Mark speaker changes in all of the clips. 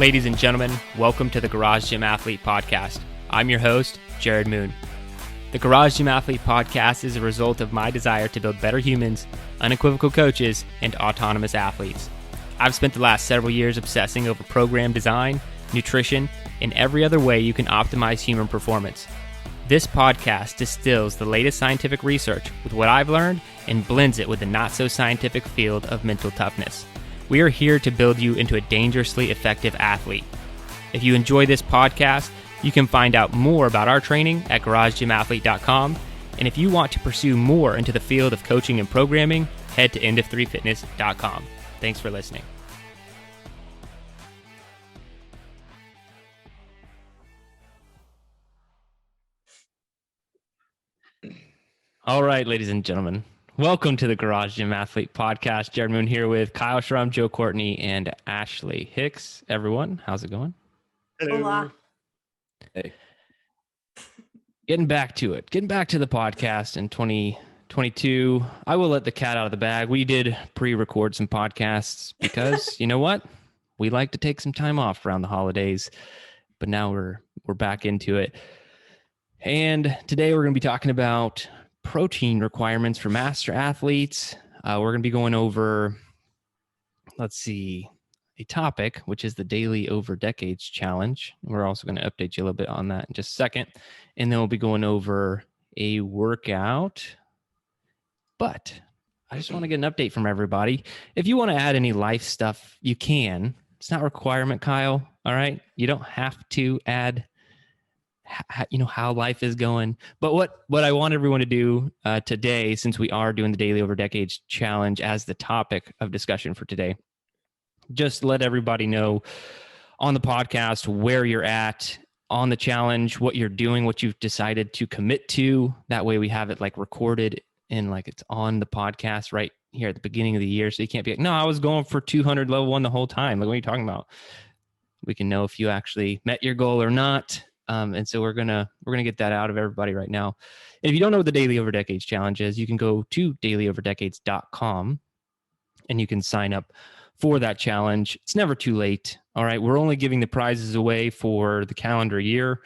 Speaker 1: Ladies and gentlemen, welcome to the Garage Gym Athlete Podcast. I'm your host, Jerred Moon. The Garage Gym Athlete Podcast is a result of my desire to build better humans, unequivocal coaches, and autonomous athletes. I've spent the last several years obsessing over program design, nutrition, and every other way you can optimize human performance. This podcast distills the latest scientific research with what I've learned and blends it with the not-so-scientific field of mental toughness. We are here to build you into a dangerously effective athlete. If you enjoy this podcast, you can find out more about our training at garagegymathlete.com. And if you want to pursue more into the field of coaching and programming, head to endof3fitness.com. Thanks for listening. All right, ladies and gentlemen, welcome to the Garage Gym Athlete Podcast. Jerred Moon here with Kyle Schrum, Joe Courtney, and Ashley Hicks. Everyone, how's it going?
Speaker 2: Hello.
Speaker 3: Hola.
Speaker 2: Hey.
Speaker 1: Getting back to the podcast in 2022. I will let the cat out of the bag. We did pre-record some podcasts because you know what? We like to take some time off around the holidays, but now we're back into it. And today we're going to be talking about protein requirements for master athletes. We're going to be going over, a topic, which is the Daily Over Decades Challenge. We're also going to update you a little bit on that in just a second. And then we'll be going over a workout. But I just want to get an update from everybody. If you want to add any life stuff, you can. It's not a requirement, Kyle. All right. You don't have to add how life is going. But what I want everyone to do today, since we are doing the Daily Over Decades Challenge as the topic of discussion for today, just let everybody know on the podcast where you're at on the challenge, what you're doing, what you've decided to commit to. That way we have it like recorded and like it's on the podcast right here at the beginning of the year. So you can't be like, no, I was going for 200 level 1 the whole time. Like, what are you talking about? We can know if you actually met your goal or not. And so we're gonna get that out of everybody right now. And if you don't know what the Daily Over Decades Challenge is, you can go to dailyover-decades.com and you can sign up for that challenge. It's never too late. All right, we're only giving the prizes away for the calendar year,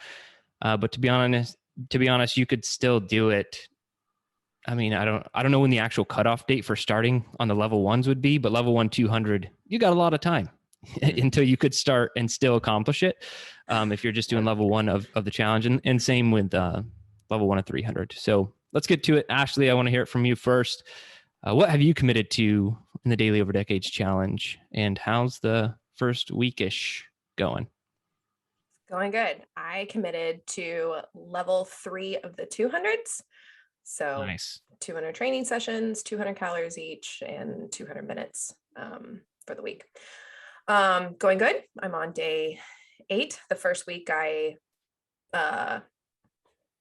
Speaker 1: but to be honest, you could still do it. I mean, I don't know when the actual cutoff date for starting on the level 1s would be, but level 1 200, you got a lot of time until you could start and still accomplish it. If you're just doing level 1 of the challenge, and same with level 1 of 300. So let's get to it. Ashley, I want to hear it from you first. What have you committed to in the Daily Over Decades Challenge, and how's the first weekish going?
Speaker 3: Going good. I committed to level 3 of the 200s. So
Speaker 1: Nice.
Speaker 3: 200 training sessions, 200 calories each, and 200 minutes for the week. Going good. I'm on day 8. The first week I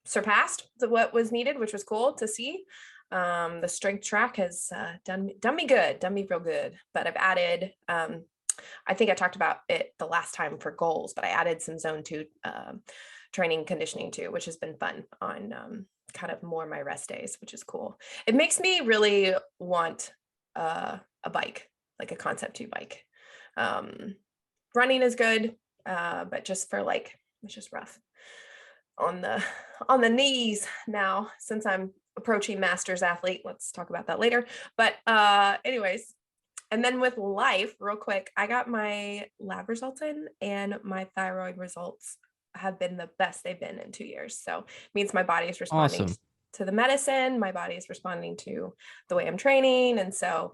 Speaker 3: surpassed what was needed, which was cool to see. The strength track has done me real good, but I've added, I think I talked about it the last time for goals, but I added some zone 2 training conditioning too, which has been fun on kind of more my rest days, which is cool. It makes me really want a bike, like a Concept 2 bike. Running is good, but just for it's just rough on the knees now since I'm approaching master's athlete. Let's talk about that later. But anyways, and then with life, real quick, I got my lab results in, and my thyroid results have been the best they've been in 2 years. So it means my body is responding
Speaker 1: Awesome.
Speaker 3: to the medicine. My body is responding to the way I'm training. And so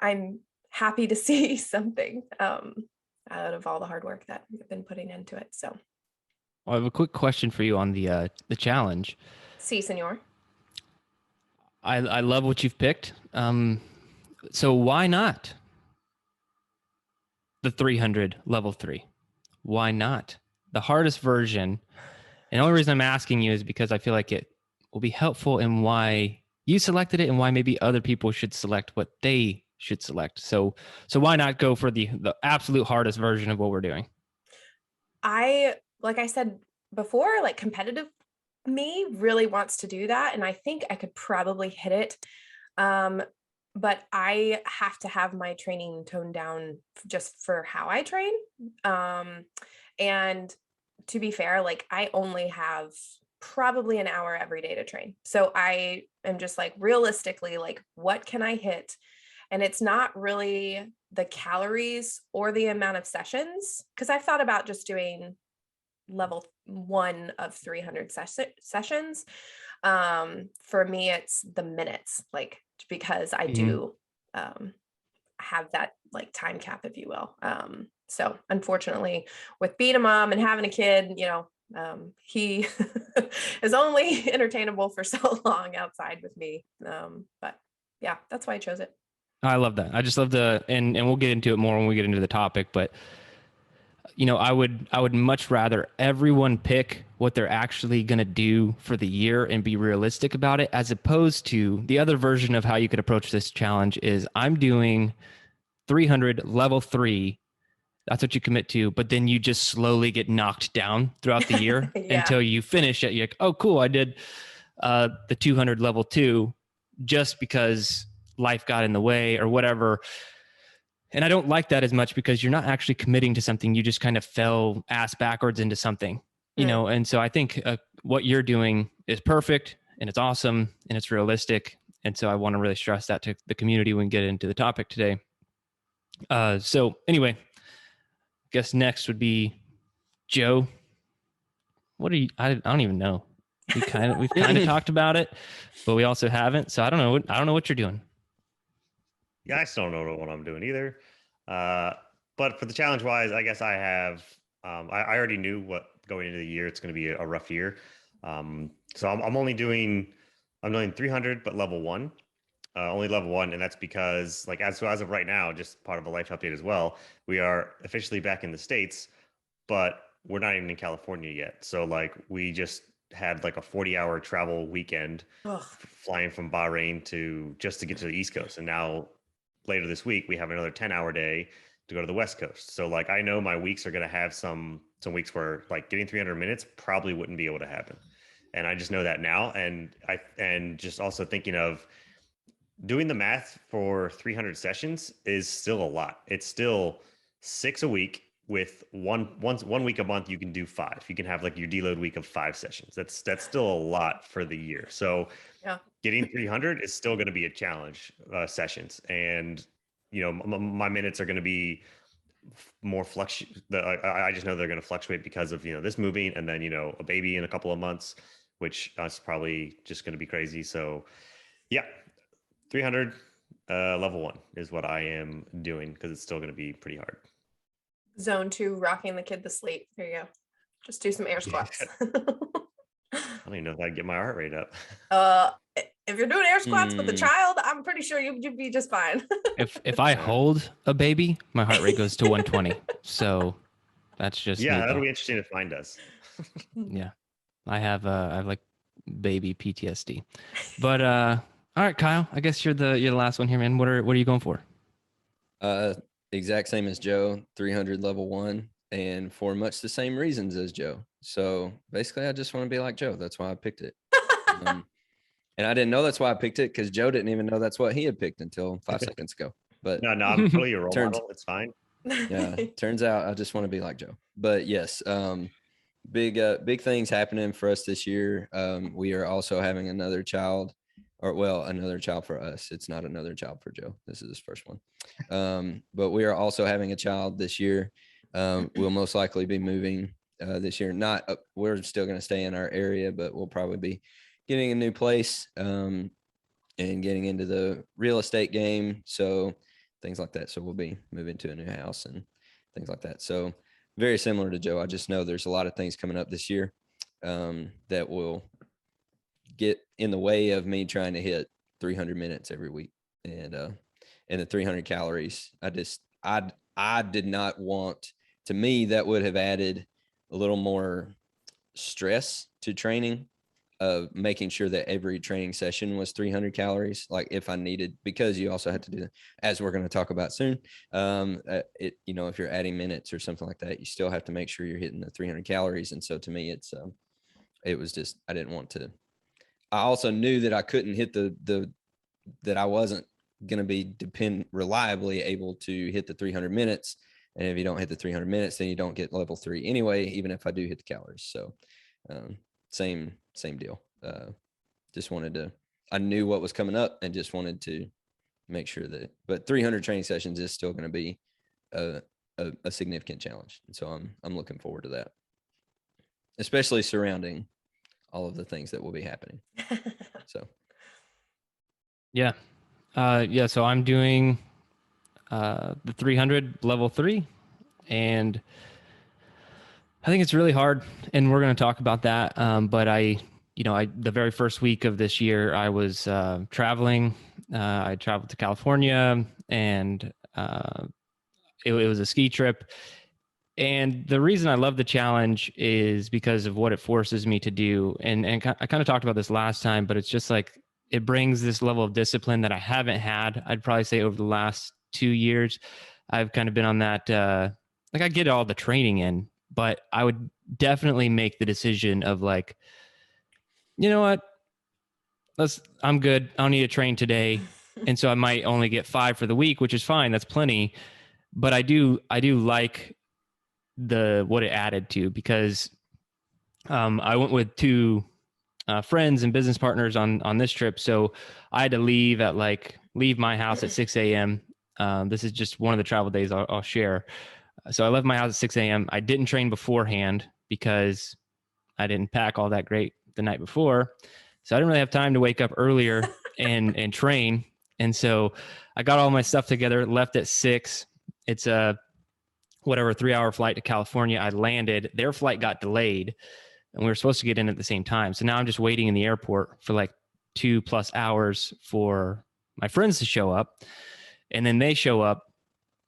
Speaker 3: I'm happy to see something out of all the hard work that I've been putting into it. So
Speaker 1: I have a quick question for you on the challenge.
Speaker 3: Si, senor.
Speaker 1: I love what you've picked. So why not the 300 level 3? Why not the hardest version? And the only reason I'm asking you is because I feel like it will be helpful in why you selected it and why maybe other people should select what they should select. So why not go for the absolute hardest version of what we're doing?
Speaker 3: Like I said before, competitive me really wants to do that. And I think I could probably hit it. but I have to have my training toned down just for how I train. And to be fair, like I only have probably an hour every day to train. So I am just like realistically, like, what can I hit? And it's not really the calories or the amount of sessions, because I've thought about just doing level 1 of 300 sessions. For me, it's the minutes, like, because I do have that like time cap, if you will. So unfortunately, with being a mom and having a kid, he is only entertainable for so long outside with me. But yeah, that's why I chose it.
Speaker 1: I love that. I just love and we'll get into it more when we get into the topic, but I would much rather everyone pick what they're actually going to do for the year and be realistic about it, as opposed to the other version of how you could approach this challenge is I'm doing 300 level 3. That's what you commit to, but then you just slowly get knocked down throughout the year
Speaker 3: Yeah.
Speaker 1: until you finish it. You're like, oh, cool, I did the 200 level 2 just because life got in the way or whatever. And I don't like that as much because you're not actually committing to something. You just kind of fell ass backwards into something, And so I think what you're doing is perfect and it's awesome and it's realistic. And so I want to really stress that to the community when we get into the topic today. So anyway, I guess next would be Joe. What are you? I don't even know. We've kind of talked about it, but we also haven't. So I don't know. I don't know what you're doing.
Speaker 2: Yeah, I still don't know what I'm doing either. But for the challenge wise, I guess I have. I already knew what going into the year it's going to be a rough year. So I'm only doing 300, but level 1. Only level 1, and that's because like as of right now, just part of a life update as well. We are officially back in the States, but we're not even in California yet. So like we just had like a 40-hour travel weekend flying from Bahrain to get to the East Coast, and now later this week we have another 10-hour day to go to the West Coast. So like I know my weeks are going to have some weeks where like getting 300 minutes probably wouldn't be able to happen, and I just know that now. And just also thinking of doing the math for 300 sessions is still a lot. It's still 6 a week with one week a month. You can do 5. You can have like your deload week of 5 sessions. That's still a lot for the year. So
Speaker 3: Yeah.
Speaker 2: Getting 300 is still going to be a challenge, sessions. And, my minutes are going to be more I just know they're going to fluctuate because of, this moving and then, a baby in a couple of months, which is probably just going to be crazy. So yeah, 300 level 1 is what I am doing because it's still going to be pretty hard.
Speaker 3: Zone 2, rocking the kid to sleep. There you go. Just do some air squats.
Speaker 2: I don't even know if I'd get my heart rate up.
Speaker 3: If you're doing air squats with a child, I'm pretty sure you'd be just fine.
Speaker 1: If I hold a baby, my heart rate goes to 120. So that's just
Speaker 2: that'll be interesting to find us.
Speaker 1: Yeah, I have like baby PTSD. But all right, Kyle, I guess you're the last one here, man. What are you going for?
Speaker 4: Exact same as Joe, 300 level 1, and for much the same reasons as Joe. So basically, I just want to be like Joe. That's why I picked it. And I didn't know that's why I picked it because Joe didn't even know that's what he had picked until 5 seconds ago. But
Speaker 2: no, I'm totally a role model. It's fine.
Speaker 4: Yeah, turns out I just want to be like Joe. But yes, big things happening for us this year. We are also having another child, another child for us. It's not another child for Joe. This is his first one. But we are also having a child this year. We'll most likely be moving this year. We're still going to stay in our area, but we'll probably be getting a new place and getting into the real estate game. So things like that. So we'll be moving to a new house and things like that. So very similar to Joe. I just know there's a lot of things coming up this year that will get in the way of me trying to hit 300 minutes every week and the 300 calories. I did not want, to me, that would have added a little more stress to training, of making sure that every training session was 300 calories, like if I needed, because you also had to do that, as we're going to talk about soon. If you're adding minutes or something like that, you still have to make sure you're hitting the 300 calories. And so to me, it was just, I didn't want to. I also knew that I couldn't hit that I wasn't going to be reliably able to hit the 300 minutes. And if you don't hit the 300 minutes, then you don't get level 3 anyway, even if I do hit the calories. So same deal. I knew what was coming up and just wanted to make sure but 300 training sessions is still going to be a significant challenge. And so I'm looking forward to that, especially surrounding all of the things that will be happening. So.
Speaker 1: Yeah. So I'm doing the 300 level 3, and I think it's really hard, and we're going to talk about that. But the very first week of this year, I was traveling. I traveled to California, and it was a ski trip. And the reason I love the challenge is because of what it forces me to do. And I kind of talked about this last time, but it's just like, it brings this level of discipline that I haven't had. I'd probably say over the last 2 years, I've kind of been on that, like I get all the training in, but I would definitely make the decision of like, you know what, I'm good. I don't need to train today. And so I might only get 5 for the week, which is fine. That's plenty. But I do like what it added to, because I went with 2 friends and business partners on this trip. So I had to leave my house at 6 a.m. This is just one of the travel days I'll share. So I left my house at 6 a.m. I didn't train beforehand because I didn't pack all that great the night before. So I didn't really have time to wake up earlier and train. And so I got all my stuff together, left at 6. It's a 3-hour flight to California. I landed, their flight got delayed, and we were supposed to get in at the same time. So now I'm just waiting in the airport for like 2+ hours for my friends to show up. And then they show up.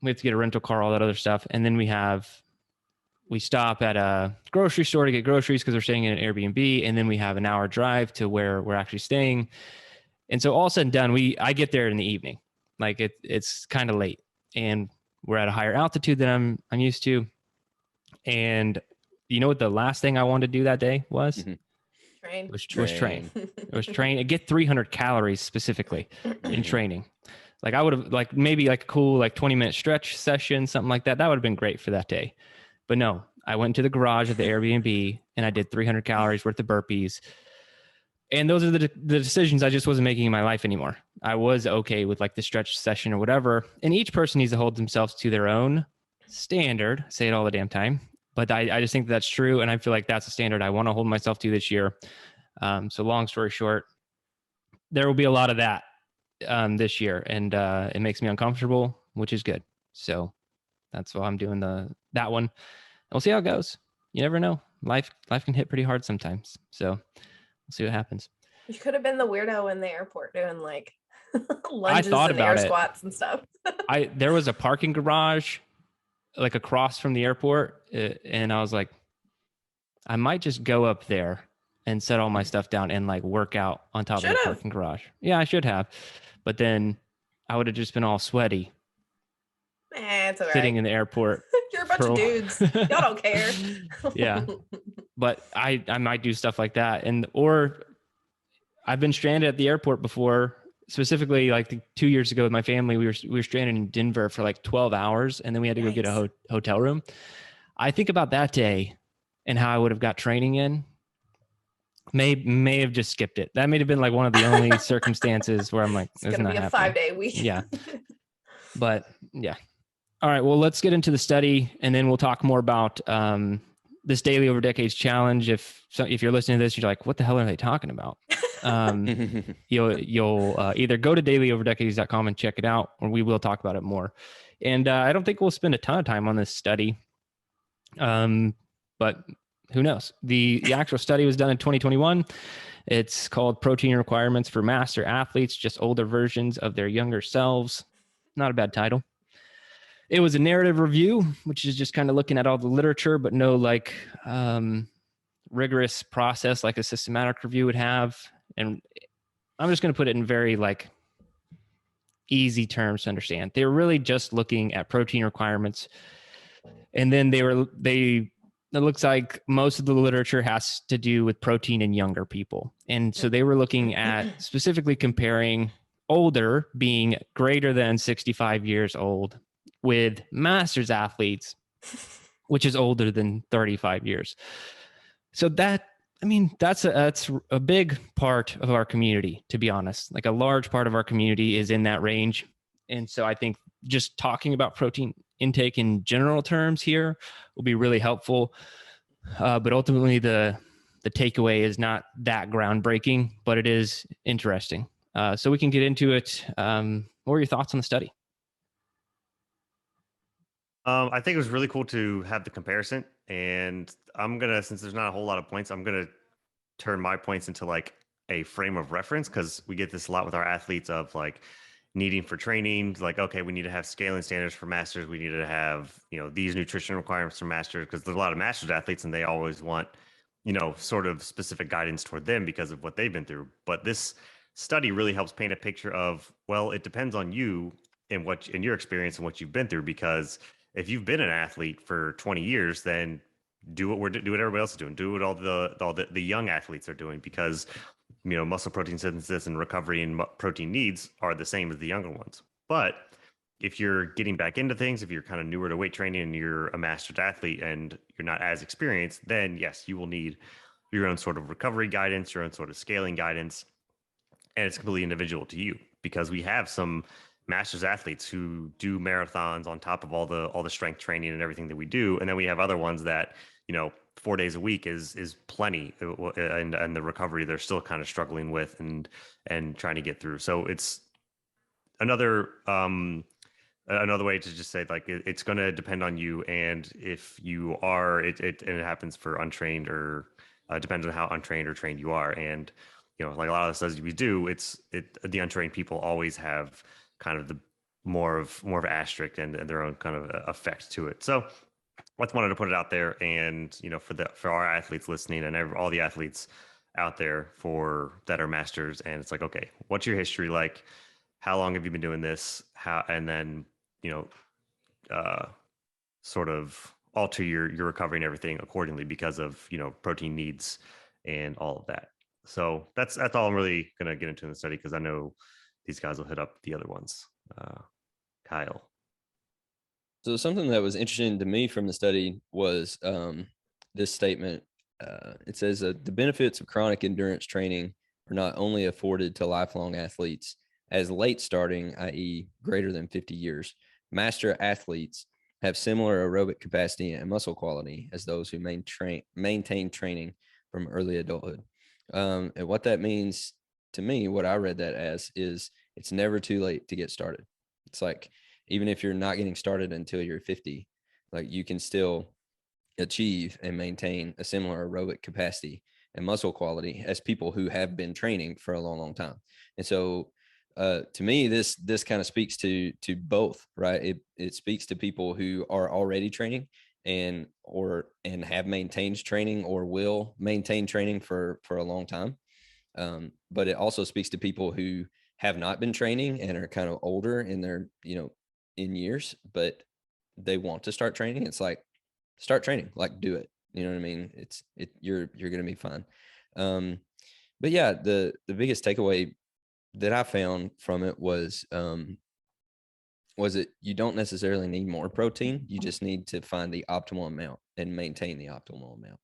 Speaker 1: We have to get a rental car, all that other stuff. And then we stop at a grocery store to get groceries because we're staying in an Airbnb. And then we have an hour drive to where we're actually staying. And so all said and done, I get there in the evening. Like it's kind of late, and we're at a higher altitude than I'm used to. And you know what the last thing I wanted to do that day was?
Speaker 3: Train.
Speaker 1: It was train. It was train. It get 300 calories specifically in training. Like I would have like maybe like a cool like 20-minute stretch session, something like that. That would have been great for that day. But no, I went to the garage at the Airbnb and I did 300 calories worth of burpees. And those are the decisions I just wasn't making in my life anymore. I was okay with like the stretch session or whatever. And each person needs to hold themselves to their own standard. I say it all the damn time. But I just think that's true. And I feel like that's a standard I want to hold myself to this year. So long story short, there will be a lot of that this year. And it makes me uncomfortable, which is good. So that's why I'm doing that one. And we'll see how it goes. You never know. Life can hit pretty hard sometimes. So we'll see what happens.
Speaker 3: You could have been the weirdo in the airport doing like lunges and air squats and stuff.
Speaker 1: There was a parking garage like across from the airport, and I was like, I might just go up there and set all my stuff down and like work out on top of the parking garage. Yeah, I should have, but then I would have just been all sweaty.
Speaker 3: It's all right.
Speaker 1: Sitting in the airport.
Speaker 3: You're a bunch of dudes. Y'all don't care.
Speaker 1: Yeah, but I might do stuff like that, or I've been stranded at the airport before. Specifically, like 2 years ago with my family, we were stranded in Denver for like 12 hours, and then we had to go get a hotel room. I think about that day and how I would have got training in. May have just skipped it. That may have been like one of the only circumstances where I'm like,
Speaker 3: it's gonna be a 5-day week.
Speaker 1: Yeah, but yeah. All right. Well, let's get into the study, and then we'll talk more about this daily over decades challenge. If you're listening to this, you're like, what the hell are they talking about? You'll either go to dailyoverdecades.com and check it out, or we will talk about it more. And I don't think we'll spend a ton of time on this study, but who knows? The actual study was done in 2021. It's called Protein Requirements for Master Athletes, just older versions of their younger selves. Not a bad title. It was a narrative review, which is just kind of looking at all the literature, but no like rigorous process like a systematic review would have. And I'm just going to put it in very like easy terms to understand. They were really just looking at protein requirements. And then it looks like most of the literature has to do with protein in younger people. And so they were looking at specifically comparing older being greater than 65 years old, with masters athletes, which is older than 35 years. So that, I mean, that's a big part of our community, to be honest. Like a large part of our community is in that range. And so I think just talking about protein intake in general terms here will be really helpful. But ultimately the takeaway is not that groundbreaking, but it is interesting. So we can get into it. What were your thoughts on the study?
Speaker 2: I think it was really cool to have the comparison, and since there's not a whole lot of points, I'm gonna turn my points into like a frame of reference, because we get this a lot with our athletes of like needing for training, like, okay, we need to have scaling standards for masters, we need to have, these nutrition requirements for masters, because there's a lot of masters athletes and they always want, sort of specific guidance toward them because of what they've been through. But this study really helps paint a picture of, well, it depends on you and what in your experience and what you've been through. Because if you've been an athlete for 20 years, then do what everybody else is doing. Do what all the young athletes are doing, because muscle protein synthesis and recovery and protein needs are the same as the younger ones. But if you're getting back into things, if you're kind of newer to weight training and you're a master's athlete and you're not as experienced, then yes, you will need your own sort of recovery guidance, your own sort of scaling guidance, and it's completely individual to you, because we have some masters athletes who do marathons on top of all the strength training and everything that we do, and then we have other ones that 4 days a week is plenty, and the recovery they're still kind of struggling with and trying to get through. So it's another way to just say, like, it's going to depend on you, and if you are and it happens for untrained, or depends on how untrained or trained you are. And like a lot of the studies we do, the untrained people always have kind of the more of asterisk and their own kind of effect to it. So I just wanted to put it out there, and for our athletes listening and all the athletes out there that are masters, and it's like, okay, what's your history like? How long have you been doing this? And then sort of alter your recovery and everything accordingly because of protein needs and all of that. So that's all I'm really gonna get into in the study, because I know these guys will hit up the other ones. Kyle.
Speaker 4: So something that was interesting to me from the study was this statement. It says that the benefits of chronic endurance training are not only afforded to lifelong athletes as late starting, i.e. greater than 50 years. Master athletes have similar aerobic capacity and muscle quality as those who maintain training from early adulthood. And what that means to me, what I read that as, is it's never too late to get started. It's like, even if you're not getting started until you're 50, like, you can still achieve and maintain a similar aerobic capacity and muscle quality as people who have been training for a long, long time. And so to me, this kind of speaks to both, right? It speaks to people who are already training and have maintained training or will maintain training for a long time. But it also speaks to people who have not been training and are kind of older in their, in years, but they want to start training. It's like, start training, like, do it. You know what I mean? You're going to be fine. But yeah, the biggest takeaway that I found from it was that you don't necessarily need more protein. You just need to find the optimal amount and maintain the optimal amount,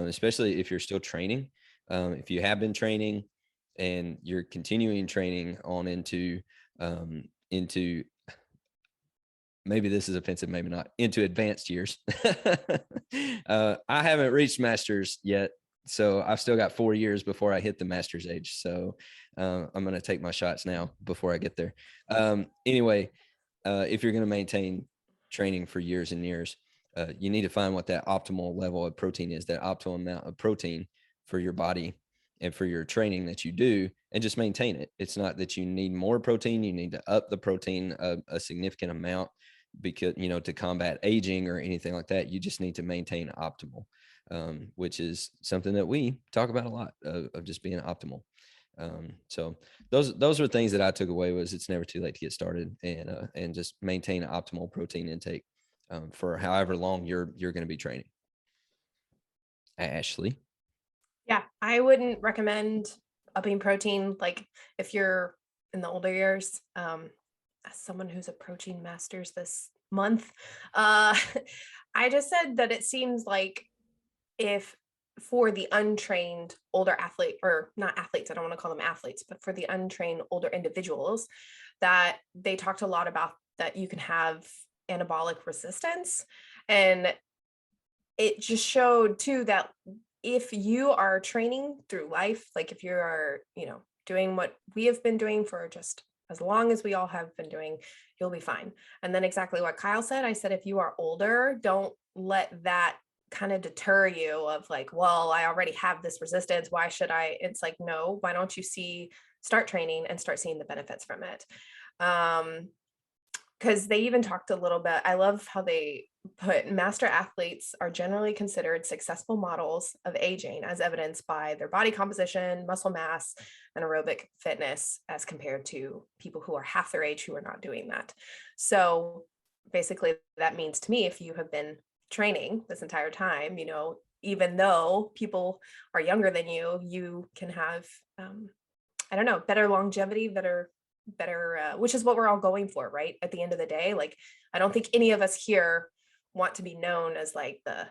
Speaker 4: especially if you're still training. If you have been training and you're continuing training on into maybe this is offensive, maybe not, into advanced years. I haven't reached masters yet, so I've still got 4 years before I hit the master's age. So I'm going to take my shots now before I get there. Anyway, if you're going to maintain training for years and years, you need to find what that optimal level of protein is, that optimal amount of protein for your body and for your training that you do, and just maintain it. It's not that you need more protein. You need to up the protein a significant amount, because, to combat aging or anything like that. You just need to maintain optimal, which is something that we talk about a lot, of just being optimal. So those are things that I took away, was it's never too late to get started, and just maintain an optimal protein intake for however long you're going to be training. Ashley.
Speaker 3: Yeah, I wouldn't recommend upping protein. Like, if you're in the older years. As someone who's approaching masters this month, I just said that it seems like if for the untrained older athlete, or not athletes, I don't want to call them athletes, but for the untrained older individuals, that they talked a lot about that you can have anabolic resistance. And it just showed too that if you are training through life, like if you are, doing what we have been doing for just as long as we all have been doing, you'll be fine. And then exactly what Kyle said, I said, if you are older, don't let that kind of deter you of like, well, I already have this resistance. Why should I? It's like, no, why don't you start training and start seeing the benefits from it? Because they even talked a little bit. I love how they put master athletes are generally considered successful models of aging as evidenced by their body composition, muscle mass, and aerobic fitness as compared to people who are half their age who are not doing that. So basically that means to me, if you have been training this entire time, even though people are younger than you, you can have, better longevity, better, which is what we're all going for, right? At the end of the day, like, I don't think any of us here want to be known as like the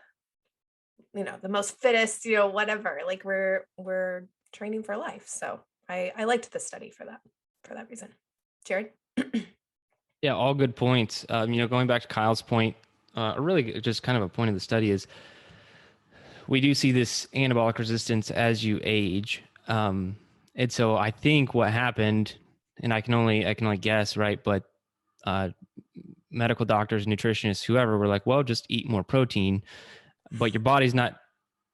Speaker 3: most fittest, whatever, like we're training for life. So I liked the study for that reason. Jerred?
Speaker 1: Yeah, all good points. Going back to Kyle's point, really just kind of a point of the study is we do see this anabolic resistance as you age. And so I think what happened, and I can only guess, right? But medical doctors, nutritionists, whoever were like, well, just eat more protein, but your body's not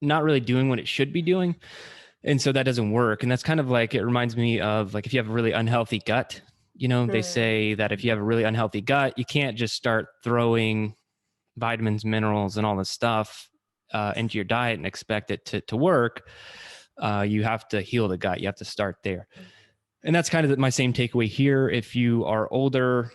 Speaker 1: really doing what it should be doing. And so that doesn't work. And that's kind of like, it reminds me of like, if you have a really unhealthy gut, they say that if you have a really unhealthy gut, you can't just start throwing vitamins, minerals, and all this stuff into your diet and expect it to work. You have to heal the gut. You have to start there. And that's kind of my same takeaway here. If you are older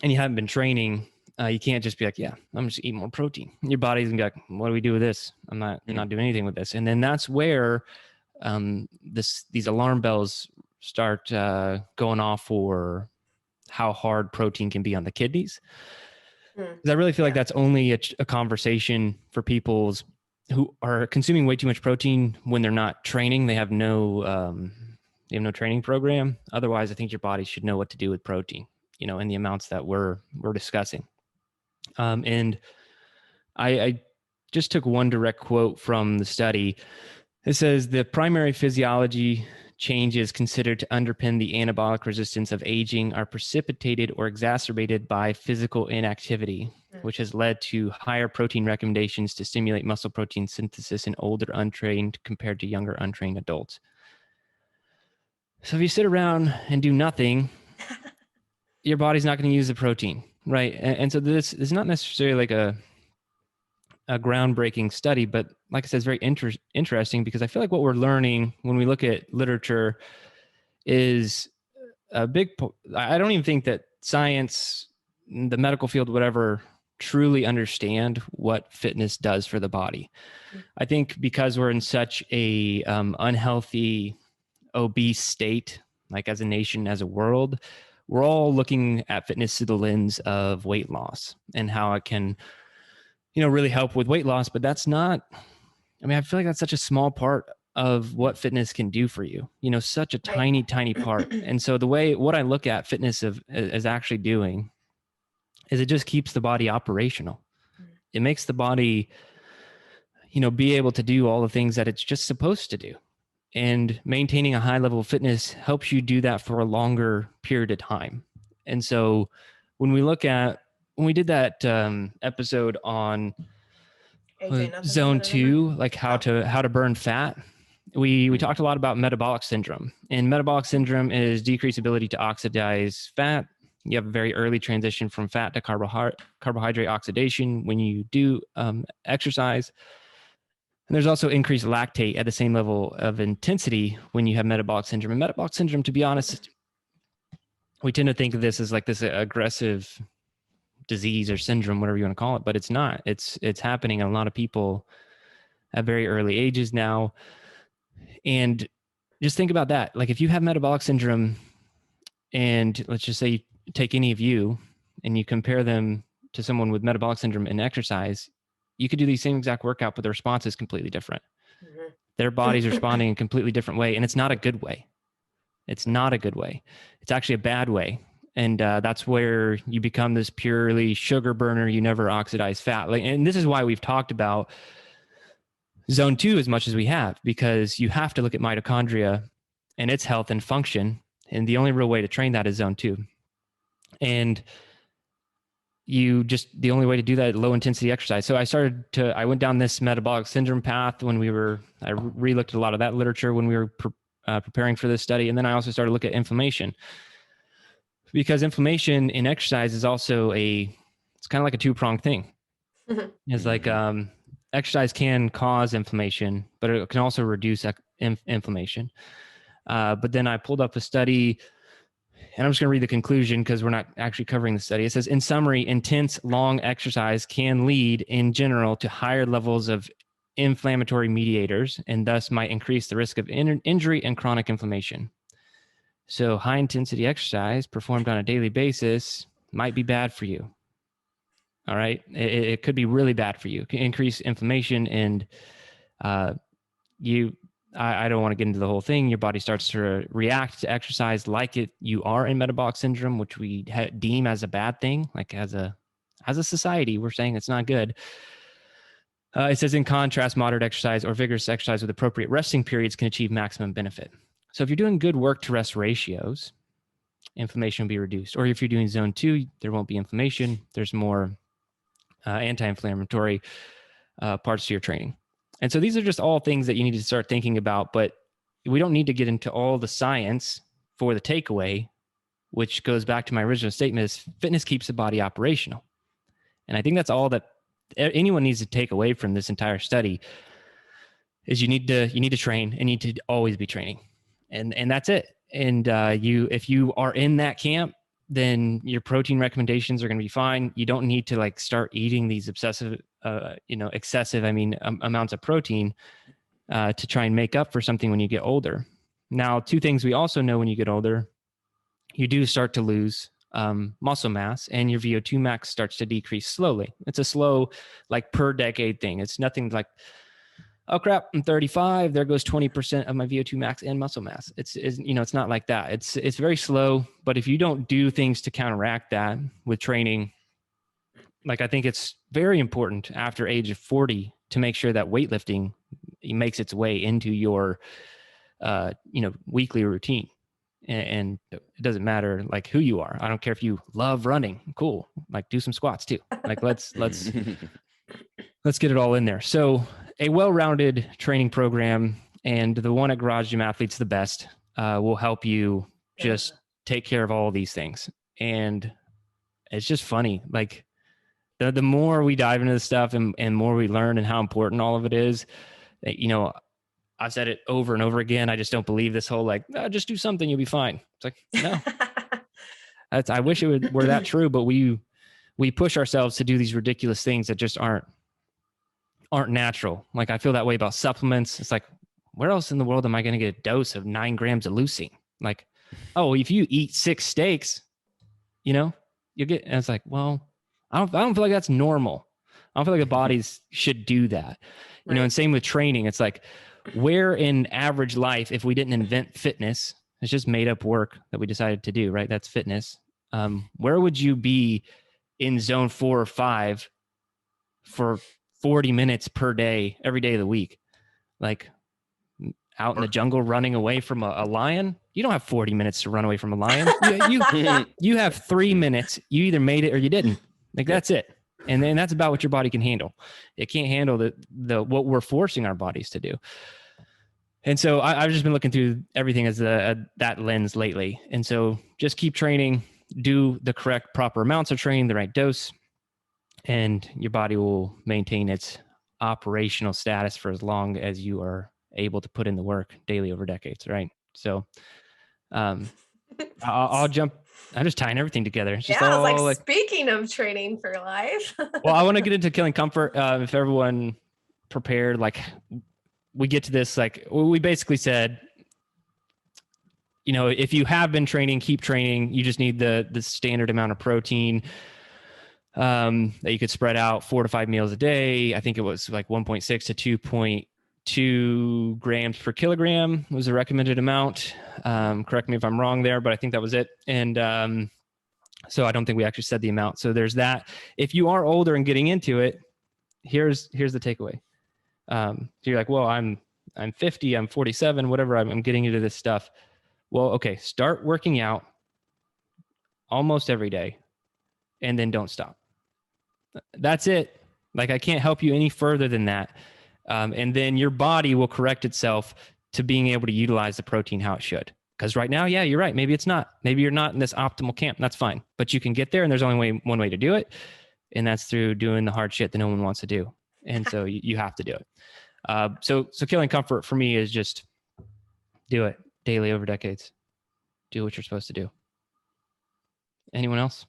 Speaker 1: and you haven't been training, you can't just be like, yeah, I'm just eating more protein. Your body's gonna be like, what do we do with this? I'm not doing anything with this. And then that's where these alarm bells start going off for how hard protein can be on the kidneys. Because I really feel like that's only a conversation for people who are consuming way too much protein when they're not training. They have no training program. Otherwise, I think your body should know what to do with protein, in the amounts that we're discussing. And I just took one direct quote from the study. It says the primary physiology changes considered to underpin the anabolic resistance of aging are precipitated or exacerbated by physical inactivity, which has led to higher protein recommendations to stimulate muscle protein synthesis in older untrained compared to younger untrained adults. So if you sit around and do nothing, your body's not going to use the protein, right? And so this is not necessarily like a groundbreaking study, but like I said, it's very interesting because I feel like what we're learning when we look at literature is a big. I don't even think that science, the medical field, whatever, truly understand what fitness does for the body. I think because we're in such a unhealthy, obese state, like as a nation, as a world, we're all looking at fitness through the lens of weight loss and how it can really help with weight loss, but that's not, I feel like that's such a small part of what fitness can do for you, such a tiny, tiny part. And so what I look at fitness as actually doing is it just keeps the body operational. It makes the body, be able to do all the things that it's just supposed to do. And maintaining a high level of fitness helps you do that for a longer period of time. And so when we did that episode on zone 2, like how to burn fat, we talked a lot about metabolic syndrome. And metabolic syndrome is decreased ability to oxidize fat. You have a very early transition from fat to carbohydrate oxidation when you do exercise. And there's also increased lactate at the same level of intensity when you have metabolic syndrome. And metabolic syndrome, to be honest, we tend to think of this as like this aggressive disease or syndrome, whatever you want to call it, but it's not. It's happening in a lot of people at very early ages now. And just think about that. Like if you have metabolic syndrome, And let's just say you take any of you and you compare them to someone with metabolic syndrome and exercise, you could do the same exact workout, but the response is completely different.
Speaker 3: Mhm.
Speaker 1: Their body's responding in a completely different way. And it's not a good way. It's not a good way. It's actually a bad way. And that's where you become this purely sugar burner. You never oxidize fat. And this is why we've talked about zone 2 as much as we have, because you have to look at mitochondria and its health and function. And the only real way to train that is zone 2. And the only way to do that, low intensity exercise. So I went down this metabolic syndrome path I re-looked at a lot of that literature when we were preparing for this study. And then I also started to look at inflammation, because inflammation in exercise is also it's kind of like a two-pronged thing.
Speaker 3: Mhm.
Speaker 1: It's like, exercise can cause inflammation, but it can also reduce inflammation. But then I pulled up a study, and I'm just going to read the conclusion because we're not actually covering the study. It says, in summary, intense, long exercise can lead in general to higher levels of inflammatory mediators and thus might increase the risk of injury and chronic inflammation. So high intensity exercise performed on a daily basis might be bad for you. All right. It could be really bad for you. It can increase inflammation, and I don't want to get into the whole thing. Your body starts to react to exercise like you are in metabolic syndrome, which we deem as a bad thing. Like as a society, we're saying it's not good. It says, in contrast, moderate exercise or vigorous exercise with appropriate resting periods can achieve maximum benefit. So if you're doing good work to rest ratios, inflammation will be reduced. Or if you're doing zone 2, there won't be inflammation. There's more anti-inflammatory parts to your training. And so these are just all things that you need to start thinking about, but we don't need to get into all the science for the takeaway, which goes back to my original statement, is fitness keeps the body operational. And I think that's all that anyone needs to take away from this entire study is you need to train, and you need to always be training. And that's it. And if you are in that camp, then your protein recommendations are going to be fine. You don't need to start eating these excessive amounts of protein to try and make up for something when you get older. Now, two things we also know: when you get older, you do start to lose muscle mass, and your VO2 max starts to decrease slowly. It's a slow, per decade thing. It's nothing like, oh crap, I'm 35. There goes 20% of my VO2 max and muscle mass. It's not like that. It's very slow. But if you don't do things to counteract that with training, I think it's very important after age of 40 to make sure that weightlifting makes its way into your, weekly routine. And it doesn't matter who you are. I don't care if you love running. Cool. Do some squats too. Let's get it all in there. So a well-rounded training program, and the one at Garage Gym Athletes, the best, will help you just take care of all of these things. And it's just funny. The more we dive into this stuff and more we learn and how important all of it is, I've said it over and over again. I just don't believe this whole just do something, you'll be fine. It's no. I wish it were that true, but we push ourselves to do these ridiculous things that just aren't natural. I feel that way about supplements. It's where else in the world am I going to get a dose of 9 grams of leucine? If you eat 6 steaks, you'll get, and it's well, I don't feel like that's normal. I don't feel like the bodies should do that.
Speaker 3: Right.
Speaker 1: And same with training. It's where in average life, if we didn't invent fitness, it's just made up work that we decided to do, right? That's fitness. Where would you be in zone 4 or 5 for 40 minutes per day, every day of the week? Out in the jungle running away from a lion? You don't have 40 minutes to run away from a lion. You have 3 minutes. You either made it or you didn't. That's it. And then that's about what your body can handle. It can't handle the what we're forcing our bodies to do. And so I've just been looking through everything as that lens lately. And so just keep training, do the correct, proper amounts of training, the right dose, and your body will maintain its operational status for as long as you are able to put in the work daily over decades, right? So I'll jump. I'm just tying everything together. It's just
Speaker 3: I was
Speaker 1: all
Speaker 3: speaking of training for life.
Speaker 1: Well, I want to get into killing comfort. If everyone prepared, we get to this, we basically said, if you have been training, keep training. You just need the standard amount of protein that you could spread out 4 to 5 meals a day. I think it was like 1.6 to 2.2 grams per kilogram was the recommended amount. Correct me if I'm wrong there, but I think that was it. And so I don't think we actually said the amount. So there's that. If you are older and getting into it, here's the takeaway. So you're like, well, I'm 50, I'm 47, whatever. I'm getting into this stuff. Well, okay, start working out almost every day and then don't stop. That's it. Like, I can't help you any further than that. And then your body will correct itself to being able to utilize the protein how it should. Because right now, yeah, you're right. Maybe it's not. Maybe you're not in this optimal camp. That's fine. But you can get there, and there's only one way to do it. And that's through doing the hard shit that no one wants to do. And so you have to do it. So killing comfort for me is just do it daily over decades. Do what you're supposed to do. Anyone else?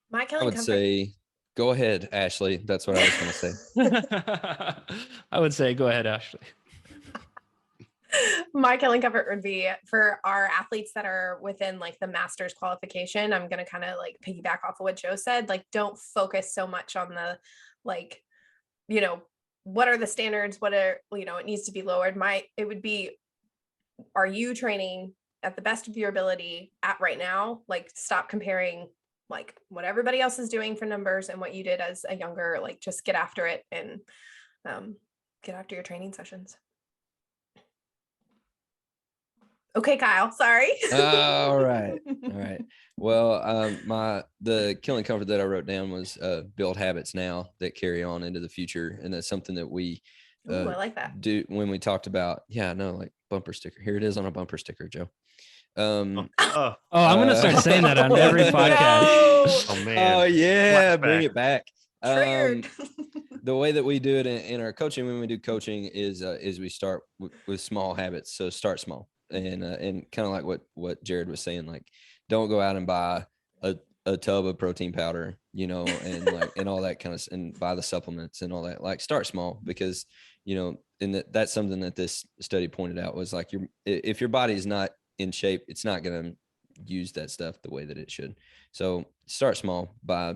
Speaker 3: My
Speaker 4: I
Speaker 3: killing
Speaker 4: would
Speaker 3: comfort.
Speaker 4: say, go ahead, Ashley. That's what I was going to say.
Speaker 1: I would say, go ahead, Ashley.
Speaker 3: My killing comfort would be for our athletes that are within like the master's qualification. I'm going to kind of like piggyback off of what Joe said. Like, don't focus so much on the, like, what are the standards? What are, it needs to be lowered. It would be, are you training at the best of your ability at right now? Like, stop comparing like what everybody else is doing for numbers and what you did as a younger, like, just get after it and get after your training sessions. Okay, Kyle, sorry.
Speaker 4: All right. Well, the killing comfort that I wrote down was build habits now that carry on into the future. And that's something that we
Speaker 3: Ooh, I like that.
Speaker 4: do when we talked about, like bumper sticker. Here it is on a bumper sticker, Joe.
Speaker 1: I'm gonna start saying that on every podcast.
Speaker 2: Oh man.
Speaker 4: Oh yeah,
Speaker 2: Flashback.
Speaker 4: bring it back.
Speaker 3: Triggered.
Speaker 4: The way that we do it in our coaching, when we do coaching, is we start with small habits. So start small, and kind of like what Jerred was saying, like, don't go out and buy a tub of protein powder, and like and all that kind of, and buy the supplements and all that. Like, start small, because and that's something that this study pointed out was like, if your body is not in shape, it's not going to use that stuff the way that it should. So start small by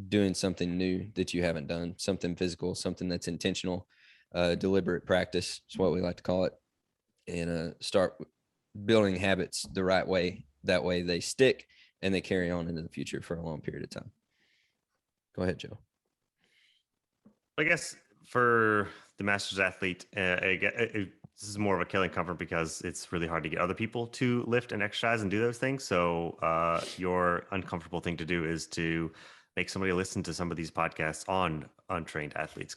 Speaker 4: doing something new that you haven't done, something physical, something that's intentional, deliberate practice is what we like to call it, and start building habits the right way. That way they stick and they carry on into the future for a long period of time. Go ahead, Joe.
Speaker 2: I guess for the master's athlete, this is more of a killing comfort because it's really hard to get other people to lift and exercise and do those things. So your uncomfortable thing to do is to make somebody listen to some of these podcasts on untrained athletes,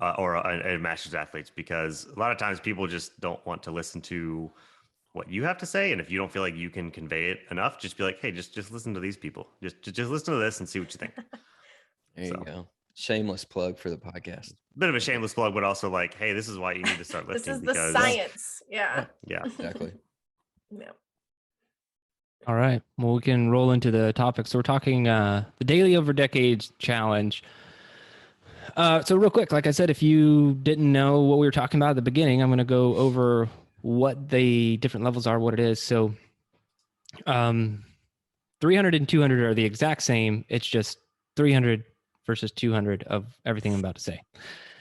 Speaker 2: or master's athletes, because a lot of times people just don't want to listen to what you have to say. And if you don't feel like you can convey it enough, just be like, hey, just listen to these people. Just listen to this and see what you think.
Speaker 4: There you go. Shameless plug for the podcast.
Speaker 2: Bit of a shameless plug, but also like, hey, this is why you need to start lifting.
Speaker 3: This is the science. Yeah.
Speaker 4: Exactly.
Speaker 3: Yeah.
Speaker 1: All right. Well, we can roll into the topic. So we're talking the Daily Over Decades Challenge. So real quick, like I said, if you didn't know what we were talking about at the beginning, I'm going to go over what the different levels are, what it is. So 300 and 200 are the exact same. It's just 300 versus 200 of everything I'm about to say.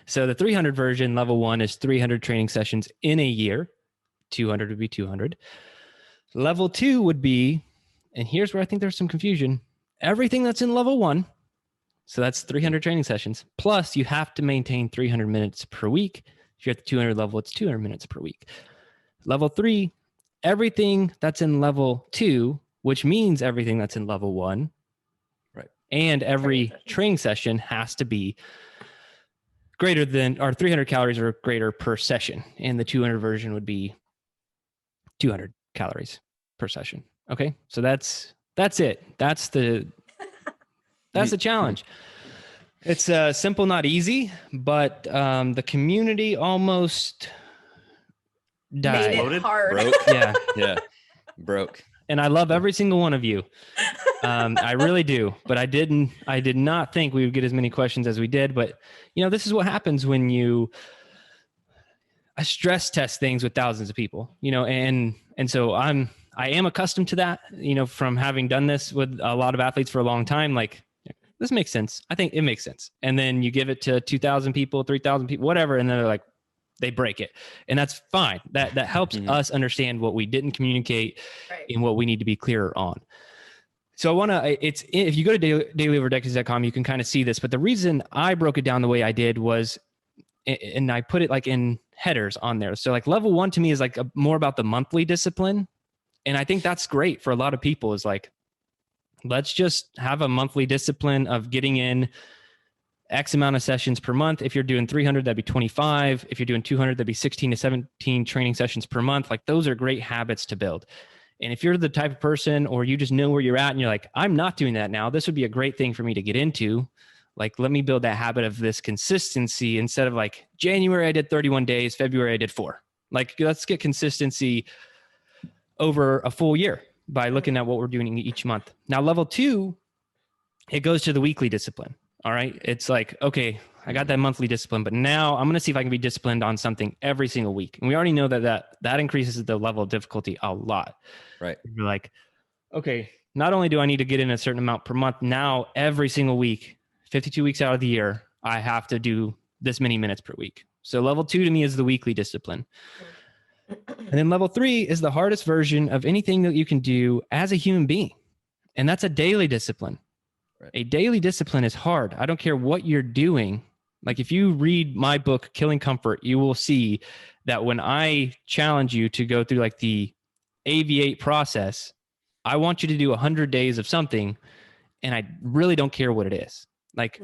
Speaker 1: So the 300 version, level 1, is 300 training sessions in a year. 200 would be 200. Level 2 would be, and here's where I think there's some confusion, everything that's in level 1. So that's 300 training sessions. Plus, you have to maintain 300 minutes per week. If you're at the 200 level, it's 200 minutes per week. Level 3, everything that's in level 2, which means everything that's in level 1.
Speaker 4: Right.
Speaker 1: And every training session has to be greater than, or 300 calories or greater per session. And the 200 version would be 200 calories per session. Okay. So that's it. That's the challenge. It's simple, not easy, but the community almost died.
Speaker 3: Made it hard.
Speaker 4: Broke.
Speaker 1: Yeah.
Speaker 4: Broke.
Speaker 1: And I love every single one of you. I really do. But I did not think we would get as many questions as we did. But, this is what happens when I stress test things with thousands of people, and And so I am accustomed to that, from having done this with a lot of athletes for a long time. Like, this makes sense. I think it makes sense. And then you give it to 2,000 people, 3,000 people, whatever. And then they're like, they break it. And that's fine. That helps us understand what we didn't communicate and what we need to be clearer on. So I want to, if you go to dailyoverdecades.com, you can kind of see this, but the reason I broke it down the way I did was, and I put it like in headers on there. So like level 1 to me is like more about the monthly discipline. And I think that's great for a lot of people, is like, let's just have a monthly discipline of getting in X amount of sessions per month. If you're doing 300, that'd be 25. If you're doing 200, that'd be 16 to 17 training sessions per month. Like, those are great habits to build. And if you're the type of person, or you just know where you're at and you're like, I'm not doing that now, this would be a great thing for me to get into. Like, let me build that habit of this consistency instead of like January, I did 31 days, February, I did 4. Like, let's get consistency over a full year by looking at what we're doing each month. Now, level 2, it goes to the weekly discipline. All right. It's like, okay, I got that monthly discipline, but now I'm going to see if I can be disciplined on something every single week. And we already know that increases the level of difficulty a lot.
Speaker 4: Right.
Speaker 1: You're like, okay, not only do I need to get in a certain amount per month, now every single week, 52 weeks out of the year, I have to do this many minutes per week. So level 2 to me is the weekly discipline. And then level 3 is the hardest version of anything that you can do as a human being. And that's a daily discipline. Right. A daily discipline is hard. I don't care what you're doing. Like, if you read my book, Killing Comfort, you will see that when I challenge you to go through like the AV8 process, I want you to do 100 days of something. And I really don't care what it is. Like,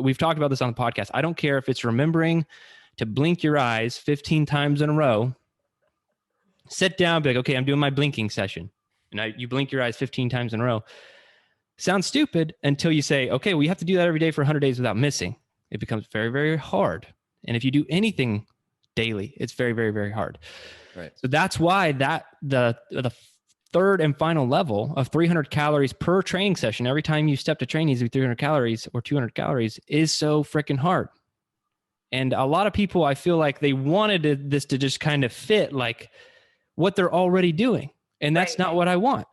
Speaker 1: we've talked about this on the podcast. I don't care if it's remembering to blink your eyes 15 times in a row. Sit down, be like, okay, I'm doing my blinking session. And you blink your eyes 15 times in a row. Sounds stupid until you say, okay, well, you have to do that every day for 100 days without missing. It becomes very, very hard. And if you do anything daily, it's very, very, very hard.
Speaker 4: Right.
Speaker 1: So that's why the third and final level of 300 calories per training session, every time you step to train needs to be 300 calories or 200 calories, is so freaking hard. And a lot of people, I feel like they wanted this to just kind of fit like what they're already doing. And that's not what I want.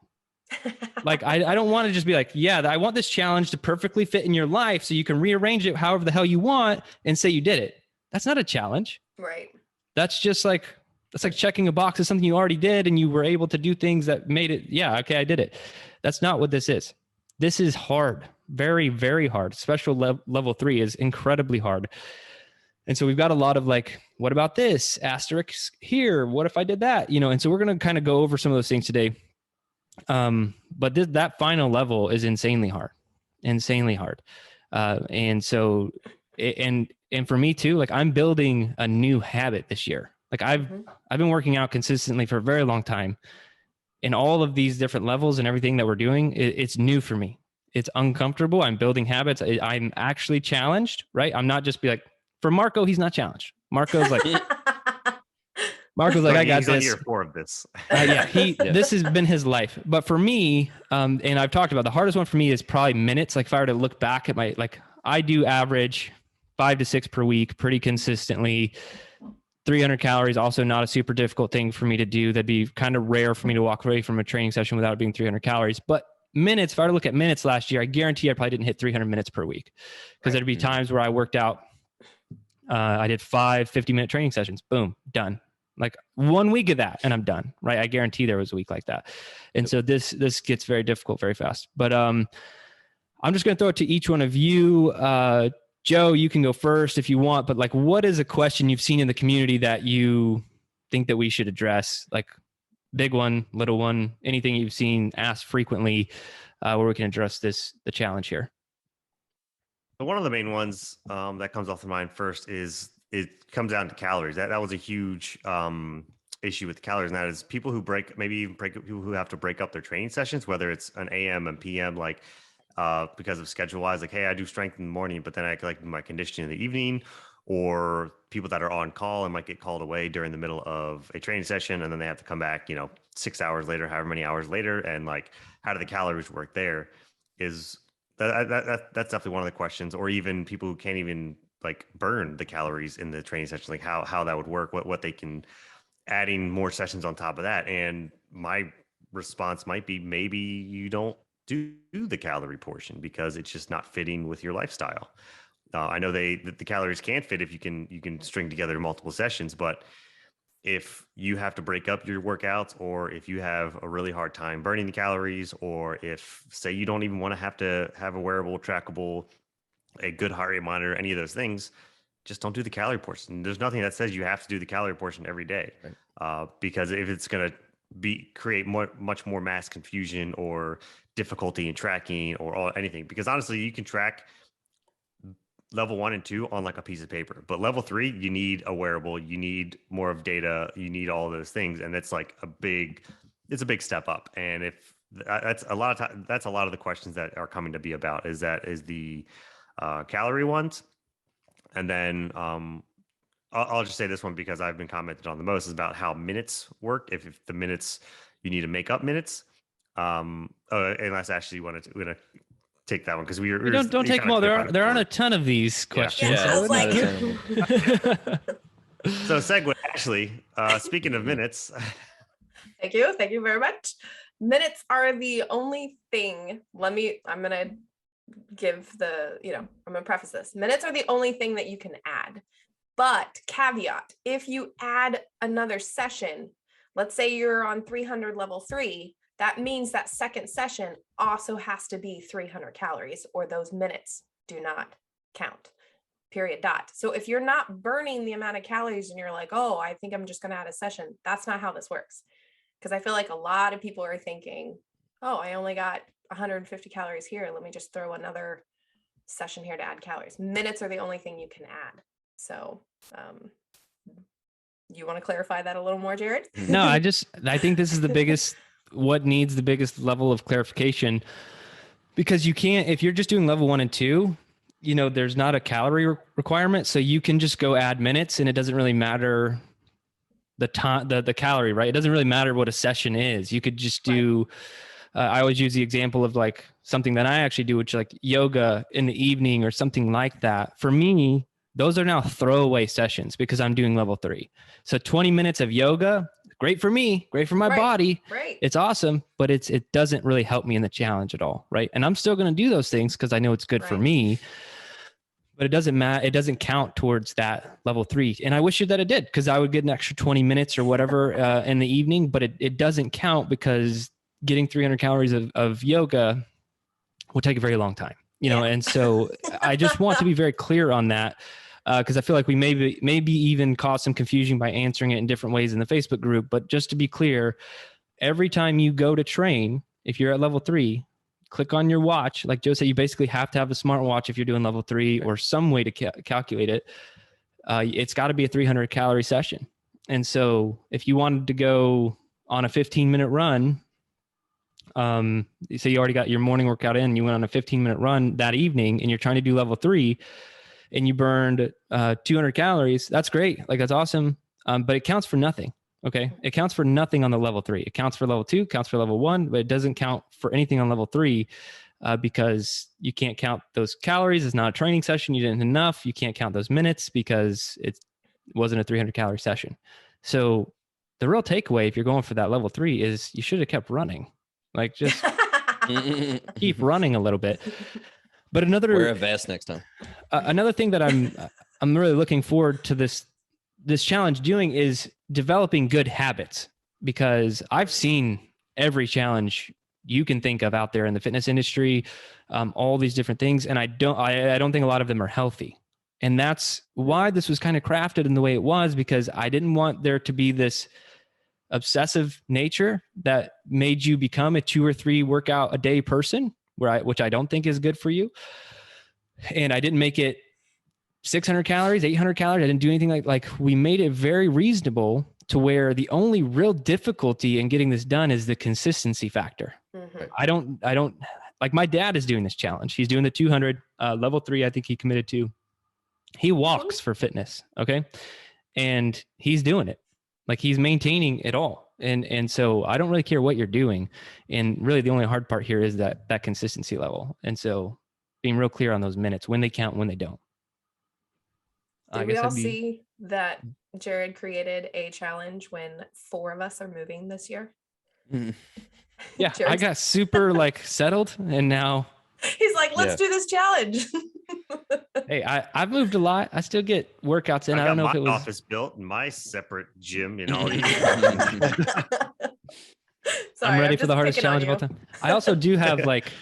Speaker 1: Like, I don't want to just be like, yeah, I want this challenge to perfectly fit in your life so you can rearrange it however the hell you want and say you did it. That's not a challenge.
Speaker 3: Right.
Speaker 1: That's just like, that's like checking a box of something you already did and you were able to do things that made it. Yeah. Okay. I did it. That's not what this is. This is hard. Very, very hard. Special level 3 is incredibly hard. And so we've got a lot of like, what about this asterisk here? What if I did that? And so we're going to kind of go over some of those things today. But that final level is insanely hard. And so, and for me too, like, I'm building a new habit this year. Like, I've been working out consistently for a very long time, and all of these different levels and everything that we're doing, it's new for me. It's uncomfortable. I'm building habits. I'm actually challenged, right? I'm not just be like, for Marco, he's not challenged. Marco's like, I got
Speaker 2: he's
Speaker 1: this.
Speaker 2: on year 4 of this.
Speaker 1: This has been his life. But for me, and I've talked about, the hardest one for me is probably minutes. Like, if I were to look back at I do average 5 to 6 per week pretty consistently. 300 calories, also not a super difficult thing for me to do. That'd be kind of rare for me to walk away from a training session without it being 300 calories. But minutes, if I were to look at minutes last year, I guarantee I probably didn't hit 300 minutes per week, because there'd be times where I worked out. I did 5 50-minute training sessions. Boom, done. Like, 1 week of that and I'm done, right? I guarantee there was a week like that. And so this gets very difficult very fast. But I'm just going to throw it to each one of you. Joe, you can go first if you want, but like, what is a question you've seen in the community that you think that we should address? Like, big one, little one, anything you've seen asked frequently, where we can address the challenge here.
Speaker 2: So one of the main ones that comes off the mind first is, it comes down to calories. That was a huge issue with calories, and that is people who people who have to break up their training sessions, whether it's an AM and PM, like because of schedule wise, like, hey, I do strength in the morning, but then I like my conditioning in the evening, or people that are on call and might get called away during the middle of a training session, and then they have to come back, 6 hours later, however many hours later, and like, how do the calories work there? That's definitely one of the questions. Or even people who can't even like burn the calories in the training session, like how that would work, what they can adding more sessions on top of that. And my response might be maybe you don't do the calorie portion because it's just not fitting with your lifestyle. I know the calories can fit if you can string together multiple sessions, but if you have to break up your workouts, or if you have a really hard time burning the calories, or if, say, you don't even want to have a wearable, trackable, a good heart rate monitor, any of those things, just don't do the calorie portion. There's nothing that says you have to do the calorie portion every day, right? Because if it's going to create much more mass confusion or difficulty in tracking or anything, because honestly, you can track level 1 and 2 on like a piece of paper, but level 3, you need a wearable, you need more of data, you need all those things. And that's like it's a big step up. And if that's a lot of time, that's a lot of the questions that are coming to be about is the calorie ones. And then I'll just say this one because I've been commented on the most, is about how minutes work. If the minutes, you need to make up minutes. Unless Ashley wanted to take that one, because
Speaker 1: don't take them all. There aren't a ton of these questions.
Speaker 3: Yeah, I was like,
Speaker 2: so segue, Ashley. Speaking of minutes.
Speaker 3: Thank you very much. Minutes are the only thing. I'm gonna preface this. Minutes are the only thing that you can add. But caveat, if you add another session, let's say you're on 300 level 3, that means that second session also has to be 300 calories, or those minutes do not count, period, dot. So if you're not burning the amount of calories and you're like, oh, I think I'm just going to add a session, that's not how this works. Because I feel like a lot of people are thinking, oh, I only got 150 calories here. Let me just throw another session here to add calories. Minutes are the only thing you can add. So you want to clarify that a little more, Jerred?
Speaker 1: No, I think this is what needs the biggest level of clarification, because you can't, if you're just doing level 1 and 2, there's not a calorie requirement. So you can just go add minutes and it doesn't really matter the time, the calorie, right? It doesn't really matter what a session is. You could just do, I always use the example of like something that I actually do, which like yoga in the evening or something like that. For me, those are now throwaway sessions because I'm doing level 3. So 20 minutes of yoga, great for me, great for my body.
Speaker 3: Right.
Speaker 1: It's awesome, but it doesn't really help me in the challenge at all. Right. And I'm still going to do those things because I know it's good for me, but it doesn't matter. It doesn't count towards that level 3. And I wish that it did, because I would get an extra 20 minutes or whatever in the evening, but it doesn't count because getting 300 calories of yoga will take a very long time, And so I just want to be very clear on that. Because I feel like we maybe even cause some confusion by answering it in different ways in the Facebook group. But just to be clear, every time you go to train, if you're at level 3, click on your watch. Like Joe said, you basically have to have a smartwatch if you're doing level 3 or some way to calculate it. It's got to be a 300 calorie session. And so if you wanted to go on a 15-minute run, so you already got your morning workout in, you went on a 15-minute run that evening and you're trying to do level 3, and you burned 200 calories, that's great. Like, that's awesome. But it counts for nothing. Okay. It counts for nothing on the level 3. It counts for level 2, counts for level 1, but it doesn't count for anything on level 3 because you can't count those calories. It's not a training session. You didn't enough. You can't count those minutes because it wasn't a 300 calorie session. So the real takeaway, if you're going for that level 3, is you should have kept running. Like, just keep running a little bit. But
Speaker 4: wear a vest next time.
Speaker 1: Another thing that I'm really looking forward to this challenge doing is developing good habits, because I've seen every challenge you can think of out there in the fitness industry, all these different things, and I don't think a lot of them are healthy. And that's why this was kind of crafted in the way it was, because I didn't want there to be this obsessive nature that made you become a 2 or 3 workout a day person, which I don't think is good for you. And I didn't make it 600 calories, 800 calories. I didn't do anything like we made it very reasonable to where the only real difficulty in getting this done is the consistency factor. Mm-hmm. I don't like, my dad is doing this challenge. He's doing the 200 level 3. I think he committed to. He walks for fitness. Okay. And he's doing it. Like, he's maintaining it all. And so I don't really care what you're doing. And really the only hard part here is that consistency level. And so being real clear on those minutes, when they count, when they don't.
Speaker 3: Did we all see that Jerred created a challenge when 4 of us are moving this year.
Speaker 1: Yeah, I
Speaker 3: Jerred's-
Speaker 1: got super like settled, and now
Speaker 3: He's like, let's do this challenge.
Speaker 1: hey, I've moved a lot. I still get workouts in. I don't know if it was
Speaker 2: office built and my separate gym and all these.
Speaker 3: Sorry,
Speaker 1: I'm ready for the
Speaker 3: just
Speaker 1: hardest
Speaker 3: picking on
Speaker 1: challenge of all
Speaker 3: you.
Speaker 1: time. I also do have like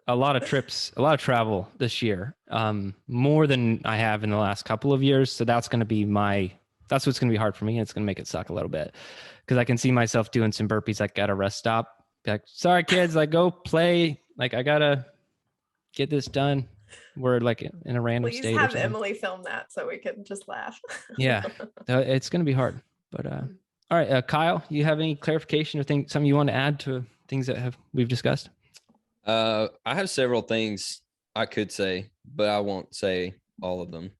Speaker 1: a lot of trips, a lot of travel this year, more than I have in the last couple of years. So that's going to be that's what's going to be hard for me. And it's going to make it suck a little bit because I can see myself doing some burpees like at a rest stop. Be like, sorry, kids, like go play. Like I got to get this done. We're like in a random
Speaker 3: Please
Speaker 1: state. Or
Speaker 3: have
Speaker 1: something.
Speaker 3: Emily film that so we can just laugh.
Speaker 1: Yeah, it's going to be hard. But all right, Kyle, you have any clarification or something you want to add to things that we've discussed?
Speaker 4: I have several things I could say, but I won't say all of them.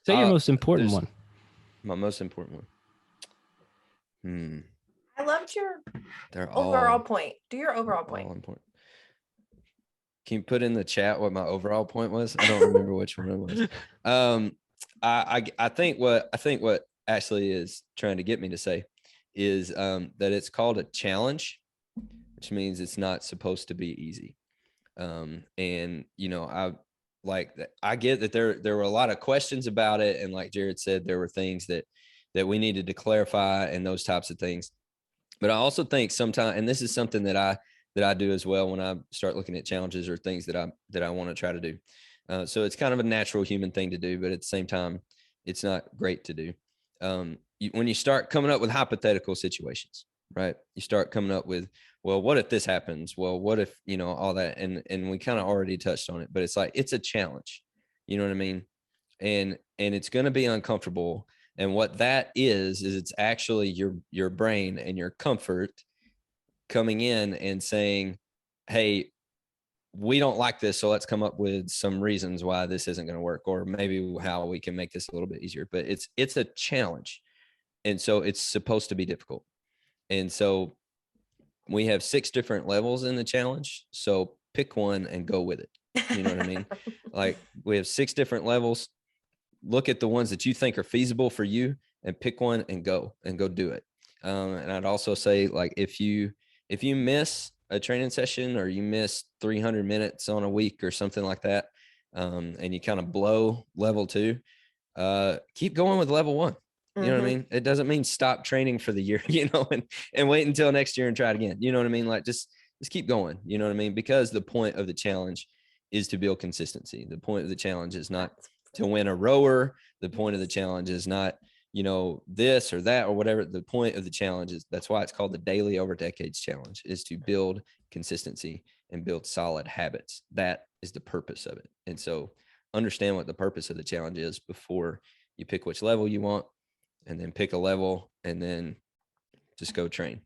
Speaker 1: Say your most important one.
Speaker 4: My most important one.
Speaker 3: I loved your
Speaker 4: They're
Speaker 3: overall point. Do your overall
Speaker 4: all
Speaker 3: point.
Speaker 4: important. Can you put in the chat what my overall point was? I don't remember which one it was. I think what Ashley is trying to get me to say is that it's called a challenge, which means it's not supposed to be easy. And you know, I get that there were a lot of questions about it, and like Jerred said, there were things that we needed to clarify and those types of things. But I also think sometimes, and this is something that I do as well when I start looking at challenges or things that I want to try to do. So it's kind of a natural human thing to do, but at the same time, it's not great to do. When you start coming up with hypothetical situations, right? You start coming up with, well, what if this happens? Well, what if, you know, all that. And we kind of already touched on it, but it's like, it's a challenge, you know what I mean? And it's going to be uncomfortable. And what that is it's actually your brain and your comfort coming in and saying, hey, we don't like this, so let's come up with some reasons why this isn't going to work, or maybe how we can make this a little bit easier. But it's a challenge, and so it's supposed to be difficult. And so we have 6 different levels in the challenge, so pick one and go with it. You know what I mean? Like, we have 6 different levels. Look at the ones that you think are feasible for you and pick one and go do it. And I'd also say, like, if you miss a training session or you miss 300 minutes on a week or something like that, and you kind of blow level 2, keep going with level 1. You know what I mean? It doesn't mean stop training for the year, you know, and wait until next year and try it again. You know what I mean? Like, just keep going. You know what I mean? Because the point of the challenge is to build consistency. The point of the challenge is not to win a rower. The point of the challenge is not, you know, this or that or whatever. The point of the challenge is, that's why it's called the Daily Over Decades Challenge, is to build consistency and build solid habits. That is the purpose of it. And so understand what the purpose of the challenge is before you pick which level you want, and then pick a level and then just go train.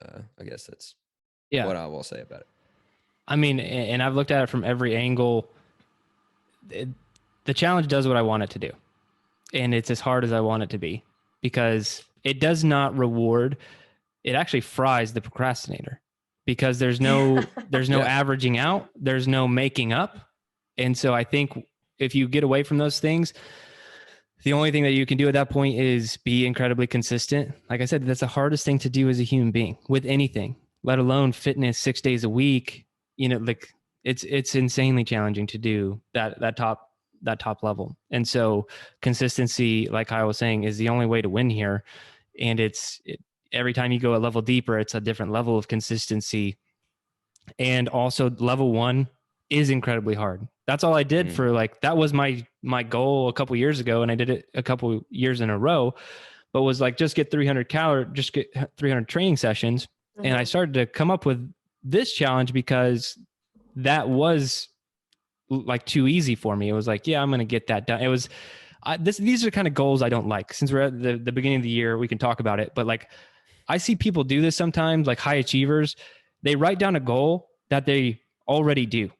Speaker 4: I guess that's what I will say about it.
Speaker 1: I mean, and I've looked at it from every angle. The challenge does what I want it to do. And it's as hard as I want it to be, because it does not reward. It actually fries the procrastinator, because there's no averaging out. There's no making up. And so I think if you get away from those things, the only thing that you can do at that point is be incredibly consistent. Like I said, that's the hardest thing to do as a human being with anything, let alone fitness 6 days a week. You know, like it's insanely challenging to do that top level. And so consistency, like I was saying, is the only way to win here. And every time you go a level deeper, it's a different level of consistency. And also level 1 is incredibly hard. That's all I did for that was my goal a couple years ago. And I did it a couple years in a row, but was like, just get 300 training sessions. And I started to come up with this challenge because that was like too easy for me. It was like, yeah, I'm going to get that done. It was these are kind of goals I don't like. Since we're at the beginning of the year, we can talk about it. But like, I see people do this sometimes, like high achievers. They write down a goal that they already do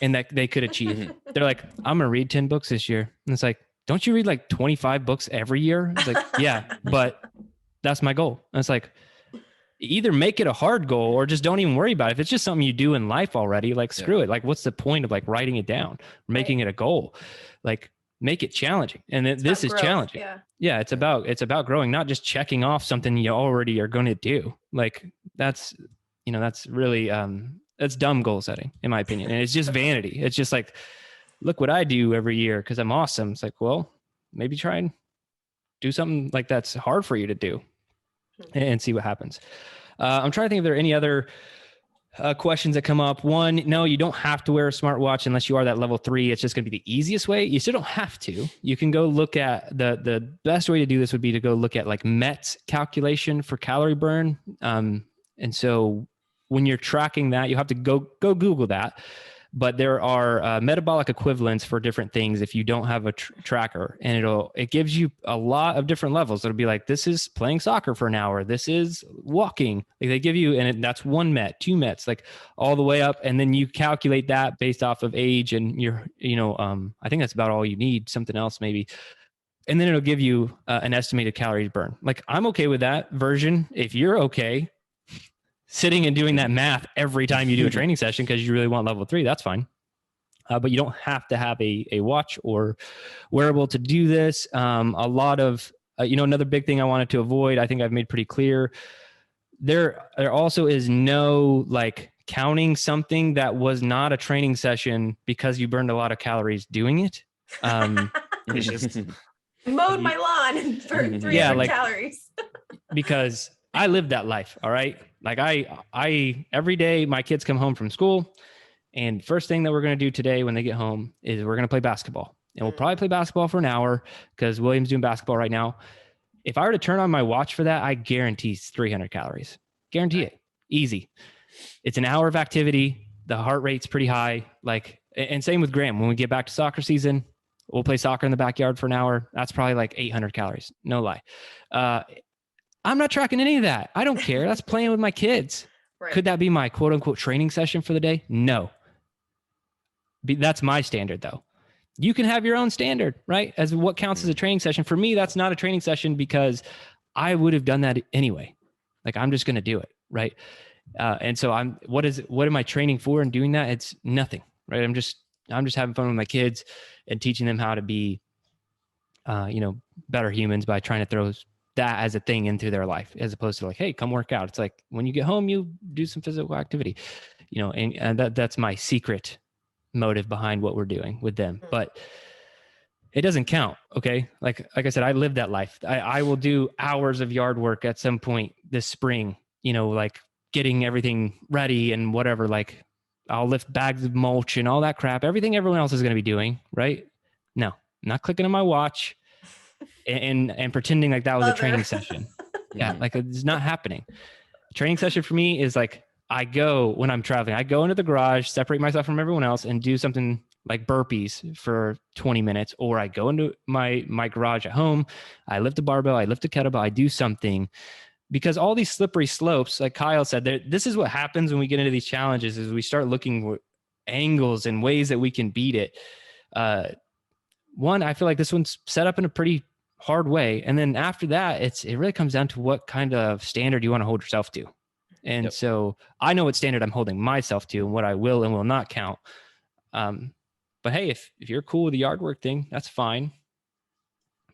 Speaker 1: and that they could achieve. They're like, I'm going to read 10 books this year. And it's like, don't you read like 25 books every year? It's like, yeah, but that's my goal. And it's like, either make it a hard goal or just don't even worry about it. If it's just something you do in life already, like screw it. Like, what's the point of like writing it down, making it a goal? Like, make it challenging. And this is
Speaker 3: growth,
Speaker 1: challenging. Yeah. It's about growing, not just checking off something you already are going to do. Like that's really, that's dumb goal setting in my opinion. And it's just vanity. It's just like, look what I do every year, 'cause I'm awesome. It's like, well, maybe try and do something like that's hard for you to do and see what happens. I'm trying to think if there are any other questions that come up. One, no, you don't have to wear a smartwatch unless you are that level 3. It's just going to be the easiest way. You still don't have to. You can go look at the best way to do this would be to go look at like MET's calculation for calorie burn. And so when you're tracking that, you have to go Google that. But there are metabolic equivalents for different things if you don't have a tracker, and it gives you a lot of different levels. It'll be like, this is playing soccer for an hour. This is walking. Like they give you, and that's 1 MET, 2 METs, like all the way up. And then you calculate that based off of age and I think that's about all you need, something else maybe. And then it'll give you an estimated calories burn. Like I'm okay with that version. If you're okay sitting and doing that math every time you do a training session because you really want level 3, that's fine. But you don't have to have a watch or wearable to do this. A lot of, another big thing I wanted to avoid, I think I've made pretty clear. There also is no like counting something that was not a training session because you burned a lot of calories doing it. It's just
Speaker 3: mowed my lawn and burned 300 calories.
Speaker 1: Because I lived that life. All right. Like I every day my kids come home from school, and first thing that we're going to do today when they get home is we're going to play basketball, and we'll probably play basketball for an hour because William's doing basketball right now. If I were to turn on my watch for that, I guarantee 300 calories, guarantee it. Easy. It's an hour of activity. The heart rate's pretty high. Like, and same with Graham. When we get back to soccer season, we'll play soccer in the backyard for an hour. That's probably like 800 calories. No lie. I'm not tracking any of that. I don't care. That's playing with my kids. Right. Could that be my quote unquote training session for the day? No. That's my standard though. You can have your own standard, right? As what counts as a training session. For me, that's not a training session because I would have done that anyway. Like I'm just going to do it. Right. And so what am I training for and doing that? It's nothing, right? I'm just having fun with my kids and teaching them how to be, better humans by trying to throw that as a thing into their life, as opposed to like, hey, come work out. It's like when you get home, you do some physical activity, and that's my secret motive behind what we're doing with them. But it doesn't count. Okay. Like I said, I live that life. I will do hours of yard work at some point this spring, like getting everything ready and whatever. Like I'll lift bags of mulch and all that crap, everything everyone else is going to be doing. Right. No, I'm not clicking on my watch and pretending like that was a training session. Yeah. Like it's not happening. A training session for me is like, when I'm traveling, I go into the garage, separate myself from everyone else and do something like burpees for 20 minutes, or I go into my garage at home. I lift a barbell, I lift a kettlebell, I do something, because all these slippery slopes, like Kyle said, this is what happens when we get into these challenges is we start looking angles and ways that we can beat it. One, I feel like this one's set up in a pretty hard way. And then after that, it really comes down to what kind of standard you want to hold yourself to. And so I know what standard I'm holding myself to and what I will and will not count. But hey, if you're cool with the yard work thing, that's fine.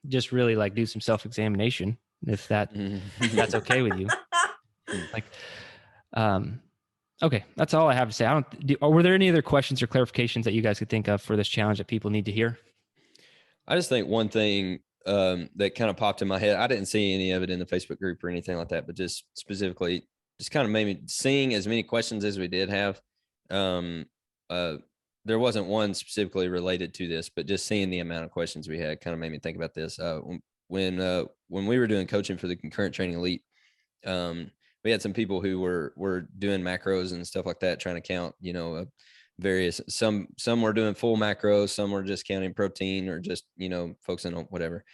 Speaker 1: Just really like do some self-examination if that's okay with you. Like, okay, that's all I have to say. Were there any other questions or clarifications that you guys could think of for this challenge that people need to hear?
Speaker 4: I just think one thing that kind of popped in my head, I didn't see any of it in the Facebook group or anything like that, but just specifically, just kind of made me seeing as many questions as we did have. There wasn't one specifically related to this, but just seeing the amount of questions we had kind of made me think about this. When we were doing coaching for the Concurrent Training Elite, we had some people who were doing macros and stuff like that, trying to count, various, some were doing full macros, some were just counting protein or just, focusing on whatever.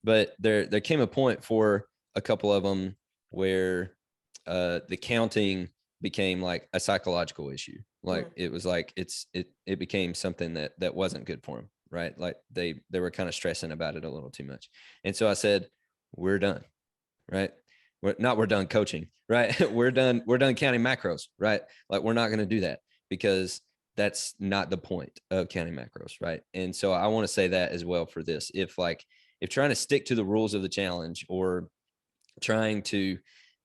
Speaker 4: But there came a point for a couple of them where the counting became like a psychological issue. Like it was like, it became something that wasn't good for them. Right. Like they were kind of stressing about it a little too much. And so I said, we're done. Right. We're done coaching. Right. We're done counting macros. Right. Like we're not going to do that because that's not the point of counting macros, right? And so I want to say that as well for this. If trying to stick to the rules of the challenge or trying to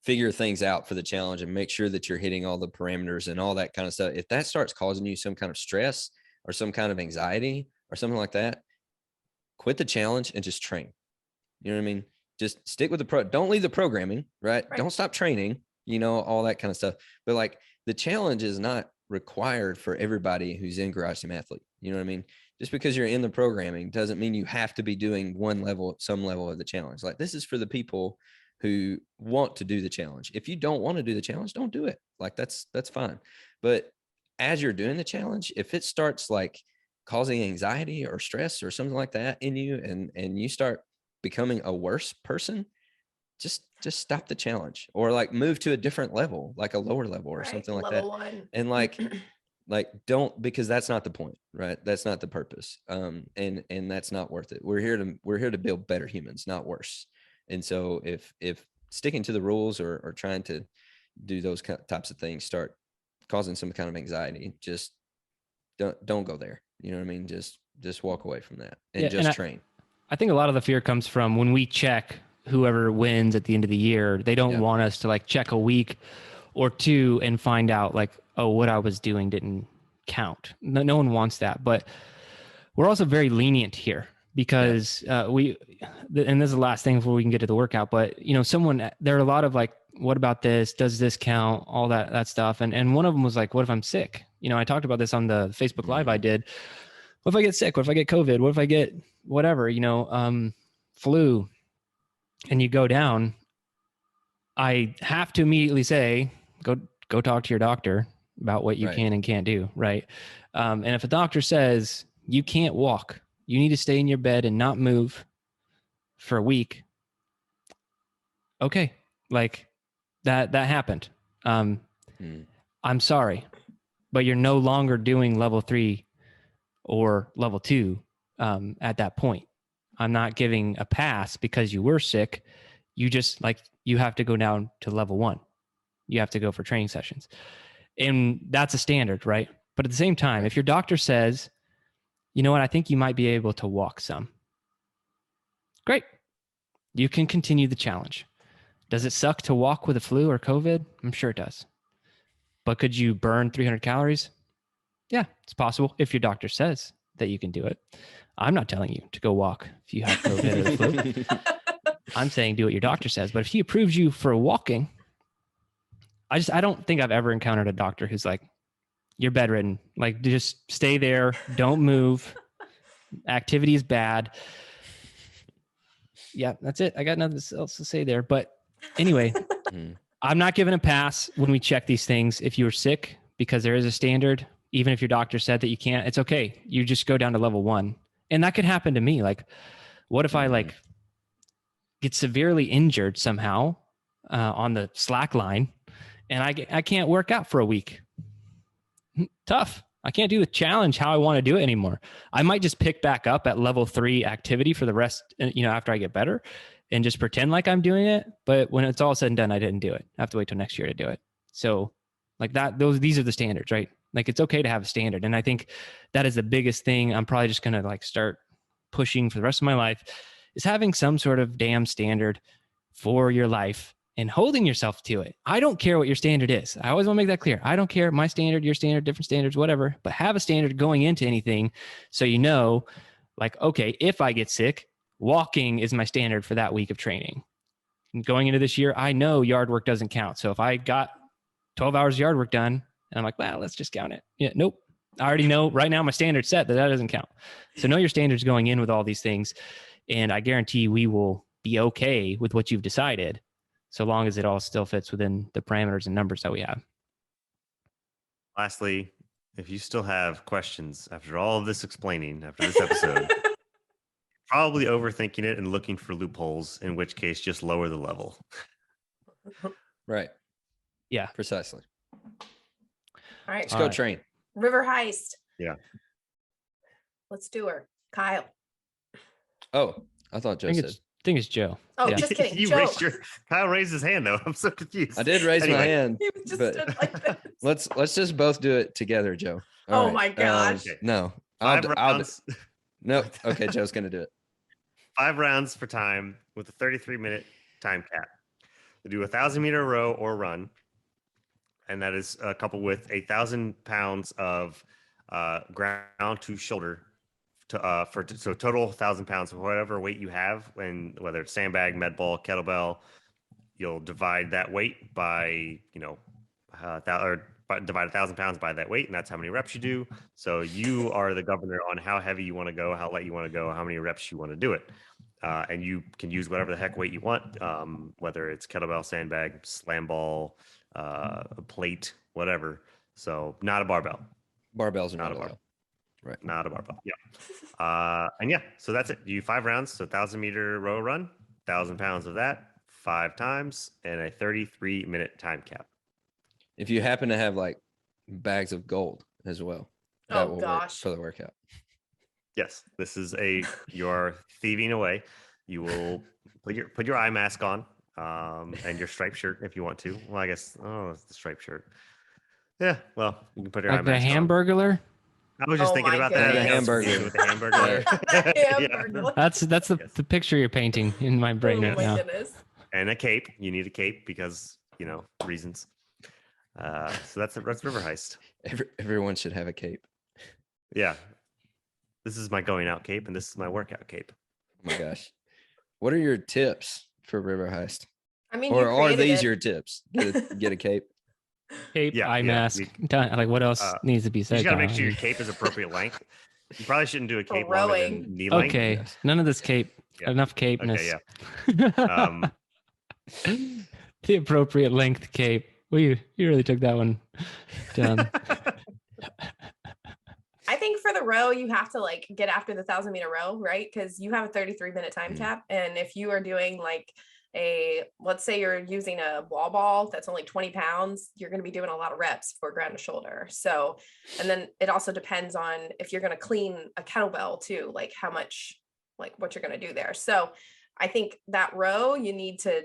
Speaker 4: figure things out for the challenge and make sure that you're hitting all the parameters and all that kind of stuff, if that starts causing you some kind of stress or some kind of anxiety or something like that, quit the challenge and just train. You know what I mean? Just stick with don't leave the programming, right? Don't stop training, all that kind of stuff. But like the challenge is not required for everybody who's in Garage Gym Athlete. You know what I mean? Just because you're in the programming doesn't mean you have to be doing some level of the challenge. Like this is for the people who want to do the challenge. If you don't want to do the challenge, don't do it. Like that's fine. But as you're doing the challenge, if it starts like causing anxiety or stress or something like that in you, and you start becoming a worse person, just stop the challenge or like move to a different level, like a lower level or something like
Speaker 3: level
Speaker 4: that.
Speaker 3: 1.
Speaker 4: And like don't, because that's not the point, right? That's not the purpose. And that's not worth it. We're here to build better humans, not worse. And so if sticking to the rules or trying to do those types of things start causing some kind of anxiety, just don't go there. You know what I mean? Just walk away from that and train.
Speaker 1: I think a lot of the fear comes from when we check whoever wins at the end of the year, they don't want us to like check a week or two and find out like, oh, what I was doing didn't count. No one wants that, but we're also very lenient here because and this is the last thing before we can get to the workout, but there are a lot of like, what about this? Does this count? All that stuff. And one of them was like, what if I'm sick? I talked about this on the Facebook Live I did. What if I get sick? What if I get COVID? What if I get whatever, flu? And you go down, I have to immediately say, go talk to your doctor about what you can and can't do. Right. And if a doctor says you can't walk, you need to stay in your bed and not move for a week. Okay. Like that happened. I'm sorry, but you're no longer doing level 3 or level 2 at that point. I'm not giving a pass because you were sick. You just you have to go down to level 1. You have to go for training sessions. And that's a standard, right? But at the same time, if your doctor says, you know what, I think you might be able to walk some. Great. You can continue the challenge. Does it suck to walk with a flu or COVID? I'm sure it does. But could you burn 300 calories? Yeah, it's possible if your doctor says that you can do it. I'm not telling you to go walk if you have COVID or the flu. I'm saying do what your doctor says. But if he approves you for walking, I don't think I've ever encountered a doctor who's like, you're bedridden. Like, just stay there. Don't move. Activity is bad. Yeah, that's it. I got nothing else to say there. But anyway, I'm not giving a pass when we check these things. If you're sick, because there is a standard, even if your doctor said that you can't, it's okay. You just go down to level 1. And that could happen to me. Like, what if I get severely injured somehow on the slack line and I can't work out for a week? Tough. I can't do the challenge how I want to do it anymore. I might just pick back up at level 3 activity for the rest, after I get better and just pretend like I'm doing it. But when it's all said and done, I didn't do it. I have to wait till next year to do it. So like that, these are the standards, right? Like, it's okay to have a standard. And I think that is the biggest thing I'm probably just going to start pushing for the rest of my life, is having some sort of damn standard for your life and holding yourself to it. I don't care what your standard is. I always want to make that clear. I don't care my standard, your standard, different standards, whatever, but have a standard going into anything. So, okay, if I get sick, walking is my standard for that week of training. And going into this year, I know yard work doesn't count. So if I got 12 hours of yard work done, and I'm like, well, let's just count it. Yeah, nope. I already know right now my standard's set that doesn't count. So know your standards going in with all these things. And I guarantee we will be okay with what you've decided, so long as it all still fits within the parameters and numbers that we have.
Speaker 2: Lastly, if you still have questions after all of this explaining, after this episode, probably overthinking it and looking for loopholes, in which case just lower the level.
Speaker 4: Right.
Speaker 1: Yeah.
Speaker 4: Precisely.
Speaker 3: All right.
Speaker 4: Let's go train.
Speaker 3: River heist.
Speaker 2: Yeah.
Speaker 3: Let's do her. Kyle.
Speaker 4: Oh, I thought Joe said.
Speaker 1: I think it's Joe.
Speaker 3: Oh,
Speaker 1: Yeah.
Speaker 3: just kidding.
Speaker 2: You
Speaker 3: Joe.
Speaker 2: Kyle raised his hand though. I'm so confused.
Speaker 4: I did raise my hand,
Speaker 3: He was just
Speaker 4: but
Speaker 3: stood like this.
Speaker 4: let's just both do it together, Joe. All
Speaker 3: Oh
Speaker 4: right.
Speaker 3: my gosh.
Speaker 2: Okay.
Speaker 4: No.
Speaker 2: 5
Speaker 4: I'll
Speaker 2: rounds.
Speaker 4: Nope. Okay, Joe's gonna do it.
Speaker 2: 5 rounds for time with a 33-minute time cap. We do a 1,000-meter row or run, and that is coupled with 1,000 pounds of ground to shoulder. So total 1,000 pounds of whatever weight you have, and whether it's sandbag, med ball, kettlebell, you'll divide that weight by divide 1,000 pounds by that weight, and that's how many reps you do. So you are the governor on how heavy you want to go, how light you want to go, how many reps you want to do it. And you can use whatever the heck weight you want, whether it's kettlebell, sandbag, slam ball, a plate, whatever. So not a barbell.
Speaker 4: Barbells are
Speaker 2: Not
Speaker 4: not
Speaker 2: a bar.
Speaker 4: allowed. Right.
Speaker 2: Not a barbell. Yeah. And yeah, so that's it. You do 5 rounds. So 1,000-meter row run, 1,000 pounds of that, 5 times, and a 33-minute time cap.
Speaker 4: If you happen to have like bags of gold as well, that
Speaker 3: Oh
Speaker 4: will work
Speaker 3: gosh.
Speaker 4: for the workout.
Speaker 2: Yes, this is you're thieving away. You will put your eye mask on, and your striped shirt if you want to. Well, I guess it's the striped shirt. Yeah, well, you can put your eye
Speaker 1: Like the
Speaker 2: mask on.
Speaker 1: Hamburglar.
Speaker 2: I was just
Speaker 3: Oh
Speaker 2: thinking
Speaker 3: my
Speaker 2: about that.
Speaker 4: goodness.
Speaker 2: I was
Speaker 4: Hamburger.
Speaker 2: confused with the hamburger.
Speaker 3: Hamburger.
Speaker 1: That's the,
Speaker 2: Yes.
Speaker 1: the picture you're painting in my brain
Speaker 3: Oh
Speaker 1: right
Speaker 3: my
Speaker 1: now.
Speaker 3: goodness.
Speaker 2: And a cape. You need a cape because reasons. So that's River Heist.
Speaker 4: Everyone should have a cape.
Speaker 2: Yeah, this is my going out cape, and this is my workout cape.
Speaker 4: Oh my gosh. What are your tips for River Heist?
Speaker 3: I mean,
Speaker 4: Or
Speaker 3: you
Speaker 4: are
Speaker 3: created
Speaker 4: these
Speaker 3: it.
Speaker 4: your tips? Get a cape.
Speaker 1: Cape,
Speaker 2: Yeah,
Speaker 1: eye
Speaker 2: yeah,
Speaker 1: mask. What else needs to be
Speaker 2: You
Speaker 1: said?
Speaker 2: just gotta make
Speaker 1: Don?
Speaker 2: sure your cape is appropriate length. You probably shouldn't do a
Speaker 3: For
Speaker 2: cape longer than
Speaker 3: rowing.
Speaker 2: knee length.
Speaker 1: Okay,
Speaker 4: Yes.
Speaker 1: none of this cape.
Speaker 2: Yeah.
Speaker 1: Enough capeness.
Speaker 2: Okay, yeah.
Speaker 1: The appropriate length cape. Well, you really took that one down.
Speaker 3: I think for the row, you have to like get after the 1,000-meter row, right? Because you have a 33-minute time cap. And if you are doing like let's say you're using a wall ball that's only 20 pounds, you're going to be doing a lot of reps for ground to shoulder. So, and then it also depends on if you're going to clean a kettlebell too, like how much, like what you're going to do there. So I think that row, you need to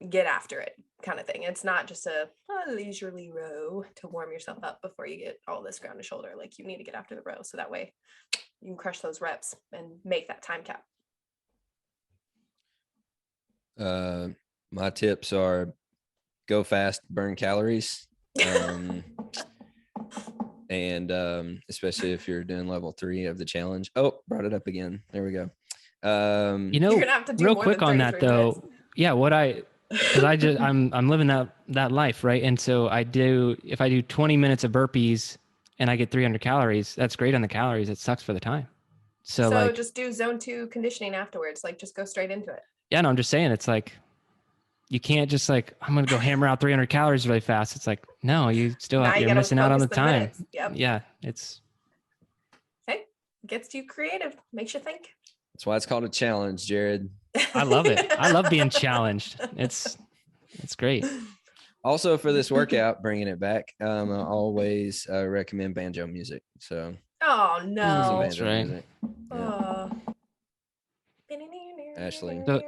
Speaker 3: get after it kind of thing. It's not just a leisurely row to warm yourself up before you get all this ground to shoulder. Like you need to get after the row. So that way you can crush those reps and make that time cap.
Speaker 4: My tips are go fast, burn calories. And especially if you're doing level 3 of the challenge. Oh, brought it up again. There we go.
Speaker 1: You know,
Speaker 3: You're gonna have to do
Speaker 1: real
Speaker 3: more
Speaker 1: quick
Speaker 3: than
Speaker 1: on that
Speaker 3: 33 minutes.
Speaker 1: though. Yeah, because I'm living that life, right? And so if I do 20 minutes of burpees and I get 300 calories, that's great on the calories. It sucks for the time. So like,
Speaker 3: just do zone 2 conditioning afterwards. Like just go straight into it.
Speaker 1: yeah, no, I'm just saying it's like, you can't just like, I'm going to go hammer out 300 calories really fast. It's like, no, you still
Speaker 3: Now you
Speaker 1: you're
Speaker 3: gotta
Speaker 1: missing out on the
Speaker 3: focus
Speaker 1: time.
Speaker 3: minutes. Yep.
Speaker 1: Yeah. It's
Speaker 3: Hey, gets you creative, makes you think.
Speaker 4: That's why it's called a challenge, Jerred.
Speaker 1: I love it. I love being challenged. It's great.
Speaker 4: Also for this workout, bringing it back, I always recommend banjo music. So
Speaker 3: Oh
Speaker 4: some
Speaker 3: no.
Speaker 1: That's
Speaker 4: banjo
Speaker 1: right.
Speaker 4: music. Yeah.
Speaker 3: Oh.
Speaker 4: Ashley.
Speaker 1: So-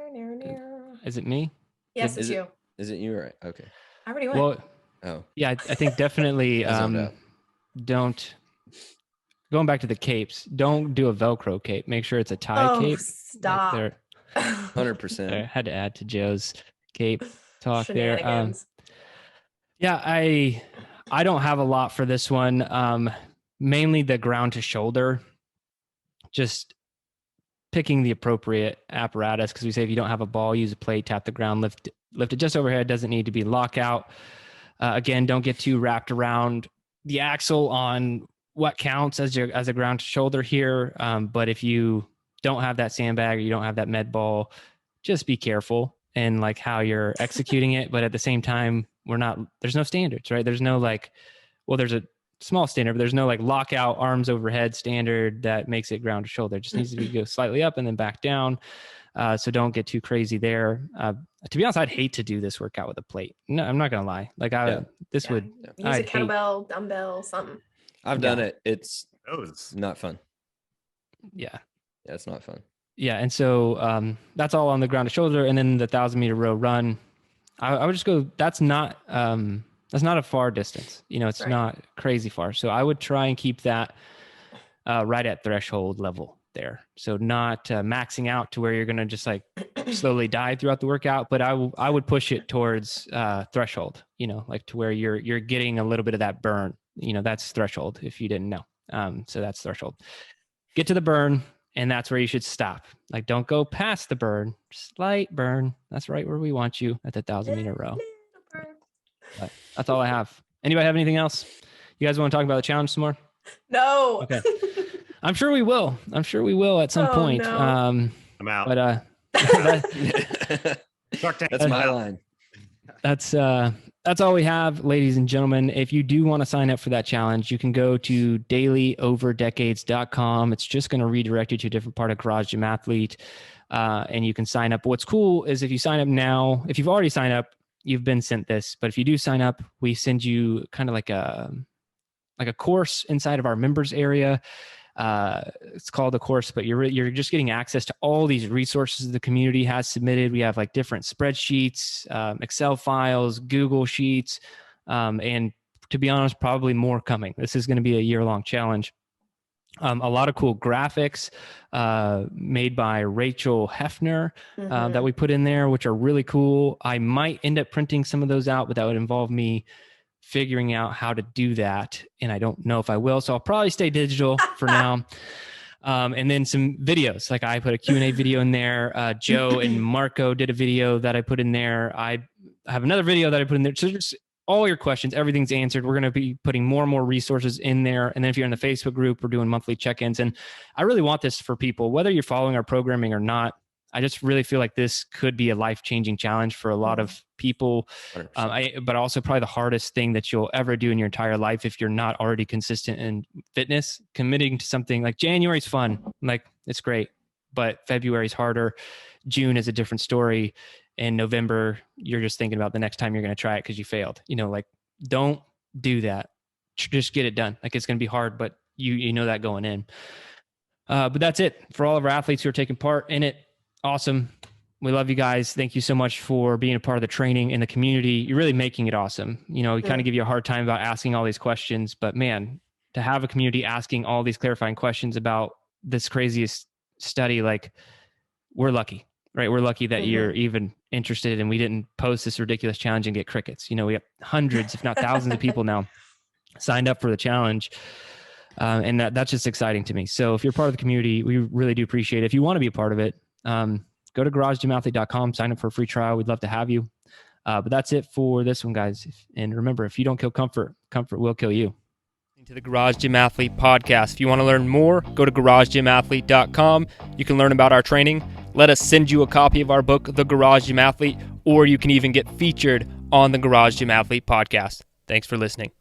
Speaker 1: Is it me?
Speaker 3: Yes,
Speaker 4: is
Speaker 3: it's
Speaker 4: it-
Speaker 3: you.
Speaker 4: Is it you? Right. Okay.
Speaker 3: I already went.
Speaker 1: Well,
Speaker 4: Oh,
Speaker 1: yeah, I think definitely
Speaker 4: I zoned out.
Speaker 1: don't going back to the capes, don't do a Velcro cape. Make sure it's a tie cape.
Speaker 3: Stop.
Speaker 1: There,
Speaker 4: 100%.
Speaker 1: I had to add to Joe's cape talk there.
Speaker 3: Shenanigans.
Speaker 1: Yeah, I don't have a lot for this one. Mainly the ground to shoulder. Just picking the appropriate apparatus, because we say if you don't have a ball, use a plate, tap the ground, lift it just overhead. Doesn't need to be lockout. Again, don't get too wrapped around the axle on what counts as a ground to shoulder here. But if you don't have that sandbag or you don't have that med ball, just be careful and like how you're executing it. But at the same time, there's no standards, right? There's no there's a small standard, but there's no like lockout arms overhead standard that makes it ground to shoulder. It just needs to go slightly up and then back down. So don't get too crazy there. To be honest, I'd hate to do this workout with a plate. No, I'm not going to lie. Like
Speaker 3: Use a
Speaker 1: I'd hate-
Speaker 3: kettlebell, dumbbell, something.
Speaker 4: I've done it. It's
Speaker 2: Those.
Speaker 4: not fun.
Speaker 1: Yeah.
Speaker 4: Yeah, it's not fun.
Speaker 1: Yeah. And so that's all on the ground to shoulder. And then the 1,000-meter row run, I would just go, that's not That's not a far distance. It's
Speaker 3: Right.
Speaker 1: not crazy far. So I would try and keep that right at threshold level there. So not maxing out to where you're going to just like slowly die throughout the workout, but I would push it towards threshold, like to where you're getting a little bit of that burn. That's threshold if you didn't know. So that's threshold. Get to the burn, and that's where you should stop. Like, don't go past the burn, slight burn. That's right where we want you at the 1,000-meter row. But that's all I have. Anybody have anything else? You guys want to talk about the challenge some more?
Speaker 3: No.
Speaker 1: Okay. I'm sure we will. At some point.
Speaker 3: No.
Speaker 2: I'm out.
Speaker 1: But
Speaker 4: That's my line.
Speaker 1: That's all we have, ladies and gentlemen. If you do want to sign up for that challenge, you can go to dailyooverdecades.com. It's just going to redirect you to a different part of Garage Gym Athlete, and you can sign up. What's cool is if you sign up now, if you've already signed up, you've been sent this. But if you do sign up, we send you kind of like a course inside of our members area. It's called a course, but you're just getting access to all these resources the community has submitted. We have like different spreadsheets, Excel files, Google Sheets, and to be honest, probably more coming. This is going to be a year-long challenge. A lot of cool graphics made by Rachel Hefner that we put in there, which are really cool. I might end up printing some of those out, but that would involve me figuring out how to do that, and I don't know if I will, so I'll probably stay digital for now. And then some videos, like I put a Q&A video in there. Joe and Marco did a video that I put in there. I have another video that I put in there. So just all your questions, everything's answered. We're going to be putting more and more resources in there. And then if you're in the Facebook group, we're doing monthly check-ins. And I really want this for people, whether you're following our programming or not. I just really feel like this could be a life-changing challenge for a lot of people, but also probably the hardest thing that you'll ever do in your entire life if you're not already consistent in fitness. Committing to something like January's fun, like it's great, but February's harder. June is a different story. In November, you're just thinking about the next time you're going to try it because you failed. Like don't do that. Just get it done. Like it's going to be hard, but you know that going in. But that's it for all of our athletes who are taking part in it. Awesome. We love you guys. Thank you so much for being a part of the training and the community. You're really making it awesome. We kind of give you a hard time about asking all these questions, but man, to have a community asking all these clarifying questions about this craziest study, like we're lucky, right? We're lucky that you're even interested, and we didn't post this ridiculous challenge and get crickets. We have hundreds, if not thousands of people now signed up for the challenge. And that's just exciting to me. So if you're part of the community, we really do appreciate it. If you want to be a part of it, go to garagegymathlete.com, sign up for a free trial. We'd love to have you. But that's it for this one, guys. And remember, if you don't kill comfort, comfort will kill you. To the Garage Gym Athlete podcast. If you want to learn more, go to garagegymathlete.com. You can learn about our training. Let us send you a copy of our book, The Garage Gym Athlete, or you can even get featured on the Garage Gym Athlete podcast. Thanks for listening.